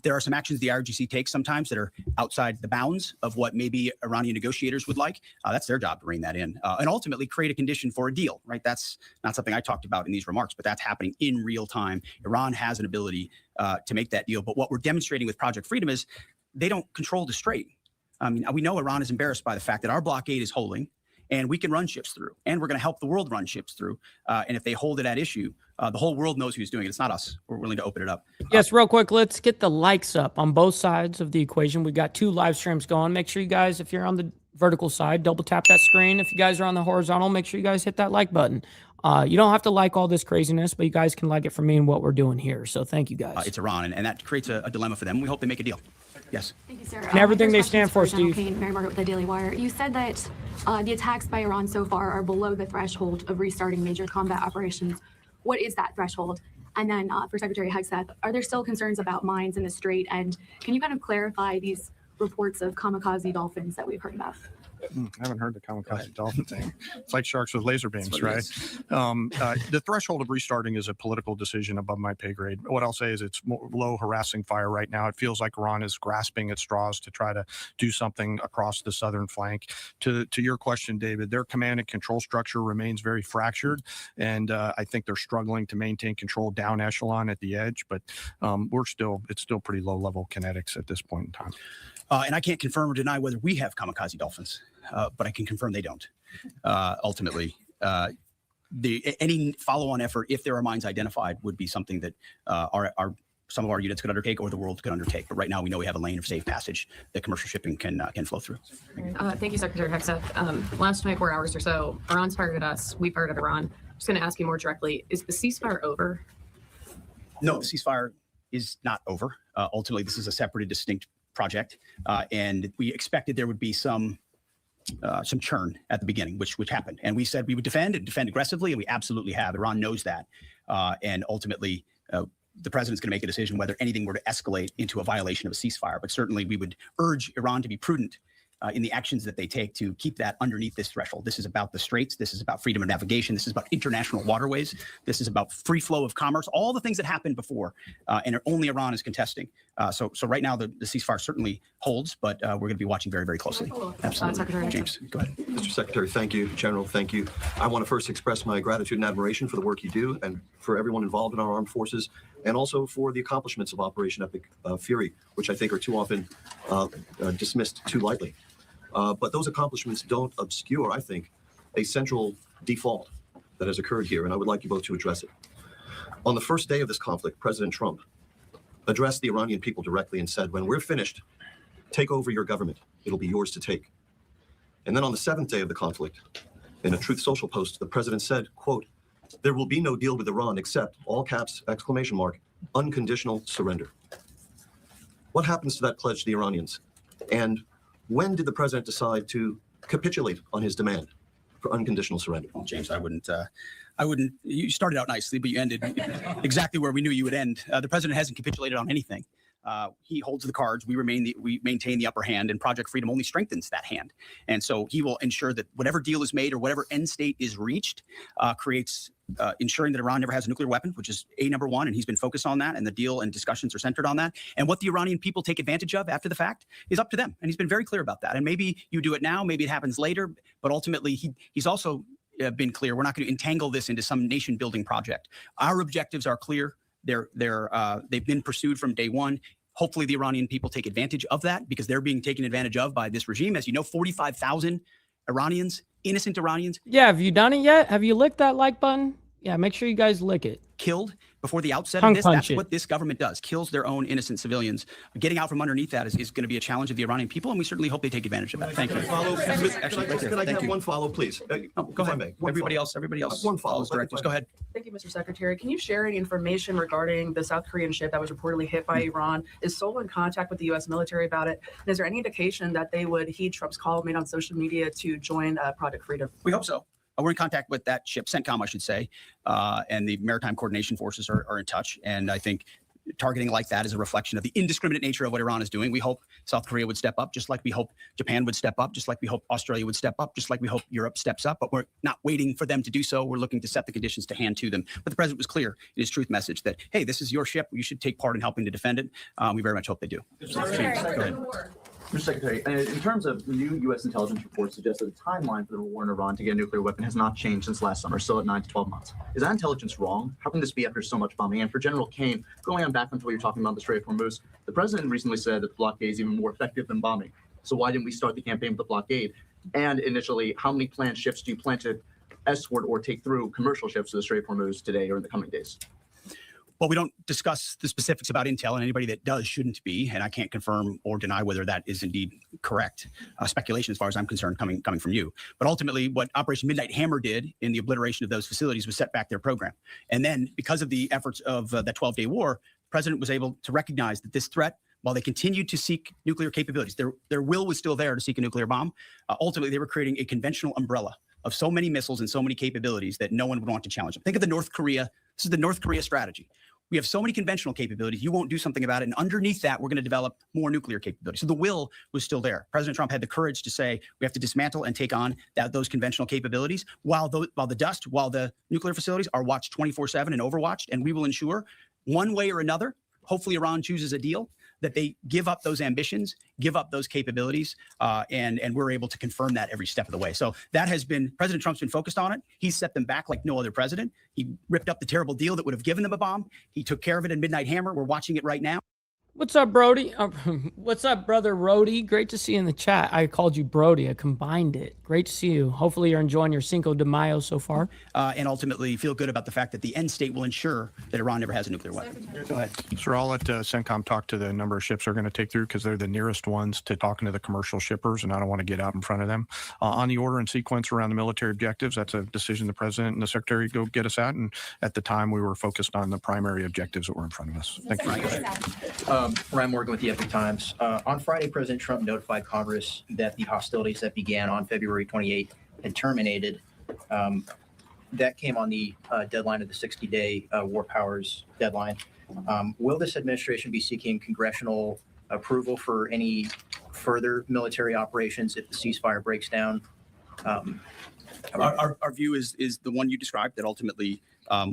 There are some actions the IRGC takes sometimes that are outside the bounds of what maybe Iranian negotiators would like. That's their job to rein that in and ultimately create a condition for a deal, right? That's not something I talked about in these remarks, but that's happening in real time. Iran has an ability to make that deal. But what we're demonstrating with Project Freedom is they don't control the strait. I mean, we know Iran is embarrassed by the fact that our blockade is holding and we can run ships through, and we're going to help the world run ships through. And if they hold it at issue, the whole world knows who's doing it. It's not us. We're willing to open it up. Yes, real quick, let's get the likes up on both sides of the equation. We've got 2 live streams going. Make sure you guys, if you're on the vertical side, double tap that screen. If you guys are on the horizontal, make sure you guys hit that like button. You don't have to like all this craziness, but you guys can like it for me and what we're doing here. So thank you guys. It's Iran, and that creates a dilemma for them. We hope they make a deal. Yes. Thank you, sir. And everything they stand for, General Steve. Kane, Mary Margaret with the Daily Wire. You said that the attacks by Iran so far are below the threshold of restarting major combat operations. What is that threshold? And then for Secretary Hegseth, are there still concerns about mines in the strait? And can you kind of clarify these reports of kamikaze dolphins that we've heard about? I haven't heard the kamikaze dolphin thing. It's like sharks with laser beams, right? The threshold of restarting is a political decision above my pay grade. What I'll say is it's low harassing fire right now. It feels like Iran is grasping at straws to try to do something across the southern flank. To your question, David, their command and control structure remains very fractured, and I think they're struggling to maintain control down echelon at the edge. But it's still pretty low level kinetics at this point in time. And I can't confirm or deny whether we have kamikaze dolphins, but I can confirm they don't. Ultimately, any follow-on effort, if there are mines identified, would be something that some of our units could undertake or the world could undertake. But right now, we know we have a lane of safe passage that commercial shipping can flow through. Thank you, Secretary Hegseth. Last 24 hours or so, Iran's fired at us. We fired at Iran. I'm just going to ask you more directly. Is the ceasefire over? No, the ceasefire is not over. Ultimately, this is a separate and distinct project, and we expected there would be some churn at the beginning, which happened. And we said we would defend aggressively, and we absolutely have. Iran knows that. and ultimately the president's going to make a decision whether anything were to escalate into a violation of a ceasefire. But certainly we would urge Iran to be prudent in the actions that they take to keep that underneath this threshold. This is about the straits. This is about freedom of navigation. This is about international waterways. This is about free flow of commerce, all the things that happened before, and only Iran is contesting. So right now the ceasefire certainly holds, but we're going to be watching very, very closely. Absolutely. James, go ahead. Mr. Secretary, thank you. General, thank you. I want to first express my gratitude and admiration for the work you do and for everyone involved in our armed forces, and also for the accomplishments of Operation Epic Fury, which I think are too often dismissed too lightly. But those accomplishments don't obscure, I think, a central default that has occurred here, and I would like you both to address it. On the first day of this conflict, President Trump addressed the Iranian people directly and said, when we're finished, take over your government. It'll be yours to take. And then on the seventh day of the conflict, in a Truth Social post, the president said, quote, there will be no deal with Iran except, all caps, exclamation mark, unconditional surrender. What happens to that pledge to the Iranians? And when did the president decide to capitulate on his demand for unconditional surrender? Well, James, I wouldn't. You started out nicely, but you ended exactly where we knew you would end. The president hasn't capitulated on anything. He holds the cards. We maintain the upper hand, and Project Freedom only strengthens that hand. And so he will ensure that whatever deal is made or whatever end state is reached creates ensuring that Iran never has a nuclear weapon, which is number one, and he's been focused on that, and the deal and discussions are centered on that. And what the Iranian people take advantage of after the fact is up to them, and he's been very clear about that. And maybe you do it now, maybe it happens later, but ultimately he's also been clear. We're not going to entangle this into some nation-building project. Our objectives are clear. They've been pursued from day one. Hopefully the Iranian people take advantage of that because they're being taken advantage of by this regime. As you know, 45,000 Iranians, innocent Iranians. Yeah, have you done it yet? Have you licked that like button? Yeah, make sure you guys lick it. Killed before the outset of this. That's what this government does, kills their own innocent civilians. Getting out from underneath that is going to be a challenge of the Iranian people, and we certainly hope they take advantage of that. Thank you. Can I have one follow, please? Go ahead. Everybody else. One follow. Directives. Go ahead. Thank you, Mr. Secretary. Can you share any information regarding the South Korean ship that was reportedly hit by Iran? Is Seoul in contact with the U.S. military about it? And is there any indication that they would heed Trump's call made on social media to join Project Freedom? We hope so. We're in contact with that ship, CENTCOM, I should say, and the Maritime Coordination Forces are in touch. And I think targeting like that is a reflection of the indiscriminate nature of what Iran is doing. We hope South Korea would step up, just like we hope Japan would step up, just like we hope Australia would step up, just like we hope Europe steps up. But we're not waiting for them to do so. We're looking to set the conditions to hand to them. But the president was clear in his truth message that, hey, this is your ship. You should take part in helping to defend it. We very much hope they do. Go ahead. Mr. Secretary, in terms of new U.S. intelligence reports suggest that the timeline for the war in Iran to get a nuclear weapon has not changed since last summer, still at 9 to 12 months. Is that intelligence wrong? How can this be after so much bombing? And for General Kane, going on back onto what you're talking about the Strait of Hormuz, the president recently said that the blockade is even more effective than bombing. So why didn't we start the campaign with the blockade? And initially, how many planned ships do you plan to escort or take through commercial ships to the Strait of Hormuz today or in the coming days? Well, we don't discuss the specifics about intel, and anybody that does shouldn't be, and I can't confirm or deny whether that is indeed correct. Speculation, as far as I'm concerned, coming from you. But ultimately, what Operation Midnight Hammer did in the obliteration of those facilities was set back their program. And then, because of the efforts of that 12-day war, the president was able to recognize that this threat, while they continued to seek nuclear capabilities, their will was still there to seek a nuclear bomb. Ultimately, they were creating a conventional umbrella of so many missiles and so many capabilities that no one would want to challenge them. Think of the North Korea. This is the North Korea strategy. We have so many conventional capabilities, you won't do something about it. And underneath that, we're going to develop more nuclear capabilities. So the will was still there. President Trump had the courage to say, we have to dismantle and take on those conventional capabilities while the nuclear facilities are watched 24/7 and overwatched. And we will ensure one way or another, hopefully Iran chooses a deal, that they give up those ambitions, give up those capabilities, and we're able to confirm that every step of the way. So that has been, President Trump's been focused on it. He's set them back like no other president. He ripped up the terrible deal that would have given them a bomb. He took care of it in Midnight Hammer. We're watching it right now. What's up, Brody? What's up, brother Rody? Great to see you in the chat. I called you Brody. I combined it. Great to see you. Hopefully you're enjoying your Cinco de Mayo so far. And ultimately feel good about the fact that the end state will ensure that Iran never has a nuclear weapon. Go ahead. Sir, I'll let CENTCOM talk to the number of ships they're going to take through because they're the nearest ones to talking to the commercial shippers, and I don't want to get out in front of them. On the order and sequence around the military objectives, that's a decision the president and the secretary go get us at. And at the time, we were focused on the primary objectives that were in front of us. Thank you. Ryan Morgan with the Epic Times. On Friday, President Trump notified Congress that the hostilities that began on February 28th had terminated. that came on the deadline of the 60-day war powers deadline. Will this administration be seeking congressional approval for any further military operations if the ceasefire breaks down? Our view is the one you described, that ultimately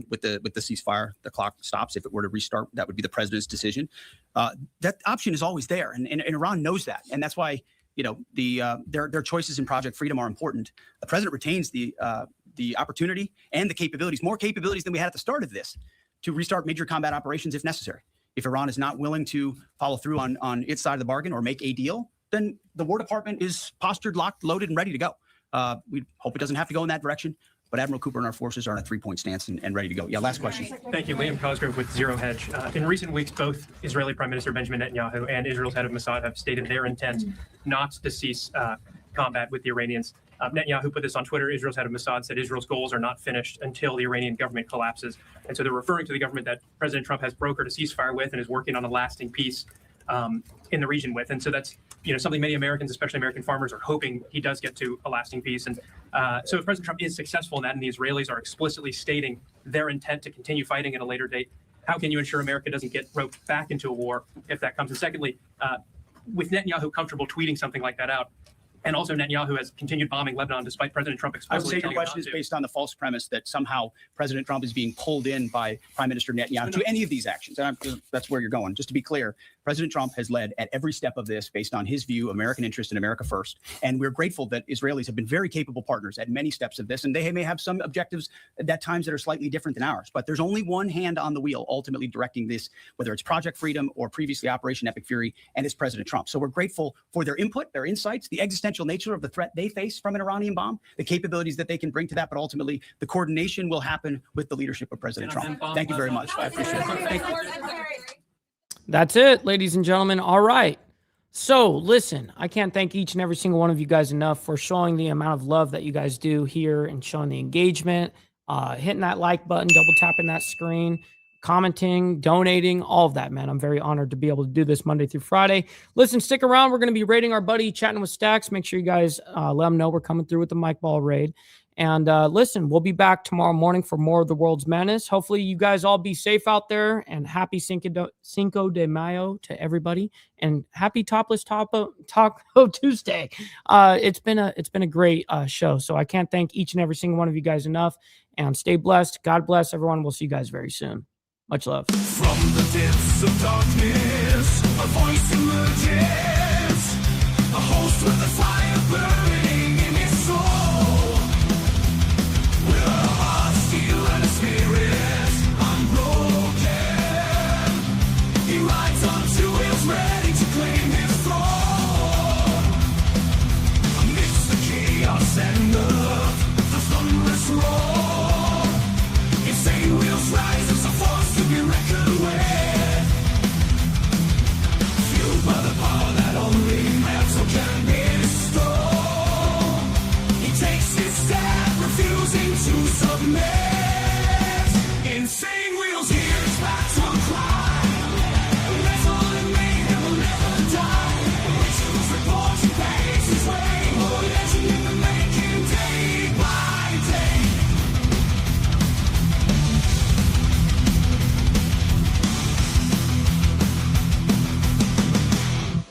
with the ceasefire, the clock stops. If it were to restart, that would be the president's decision. That option is always there, and Iran knows that, and that's why their choices in Project Freedom are important. The president retains the opportunity and the capabilities, more capabilities than we had at the start of this, to restart major combat operations if necessary. If Iran is not willing to follow through on its side of the bargain or make a deal, then the War Department is postured, locked, loaded, and ready to go. We hope it doesn't have to go in that direction, but Admiral Cooper and our forces are on a 3-point stance and ready to go. Yeah, last question. Thank you. Liam Cosgrove with Zero Hedge. In recent weeks, both Israeli Prime Minister Benjamin Netanyahu and Israel's head of Mossad have stated their intent not to cease combat with the Iranians. Netanyahu put this on Twitter. Israel's head of Mossad said Israel's goals are not finished until the Iranian government collapses. And so they're referring to the government that President Trump has brokered a ceasefire with and is working on a lasting peace in the region with. And so that's something many Americans, especially American farmers, are hoping he does get to a lasting peace. And so if President Trump is successful in that, and the Israelis are explicitly stating their intent to continue fighting at a later date, how can you ensure America doesn't get roped back into a war if that comes? And secondly, with Netanyahu comfortable tweeting something like that out, and also Netanyahu has continued bombing Lebanon despite President Trump I would explicitly say your telling him question not is to. based on the false premise that somehow President Trump is being pulled in by Prime Minister Netanyahu to any of these actions. And that's where you're going. Just to be clear, President Trump has led at every step of this based on his view, American interest in America first. And we're grateful that Israelis have been very capable partners at many steps of this. And they may have some objectives at times that are slightly different than ours. But there's only one hand on the wheel ultimately directing this, whether it's Project Freedom or previously Operation Epic Fury, and it's President Trump. So we're grateful for their input, their insights, the existential nature of the threat they face from an Iranian bomb, the capabilities that they can bring to that. But ultimately, the coordination will happen with the leadership of President Trump. Thank you very much. I appreciate it. Thank you. That's it, ladies and gentlemen. All right. So listen, I can't thank each and every single one of you guys enough for showing the amount of love that you guys do here and showing the engagement, hitting that like button, double tapping that screen, commenting, donating, all of that, man. I'm very honored to be able to do this Monday through Friday. Listen, stick around. We're going to be raiding our buddy Chatting with Stacks. Make sure you guys let them know we're coming through with the Mike Ball raid. And listen, we'll be back tomorrow morning for more of the World's Madness. Hopefully you guys all be safe out there, and happy Cinco de Mayo to everybody, and happy Topless Taco Tuesday. It's been a great show. So I can't thank each and every single one of you guys enough, and stay blessed. God bless everyone. We'll see you guys very soon. Much love. From the depths of darkness, a voice emerges.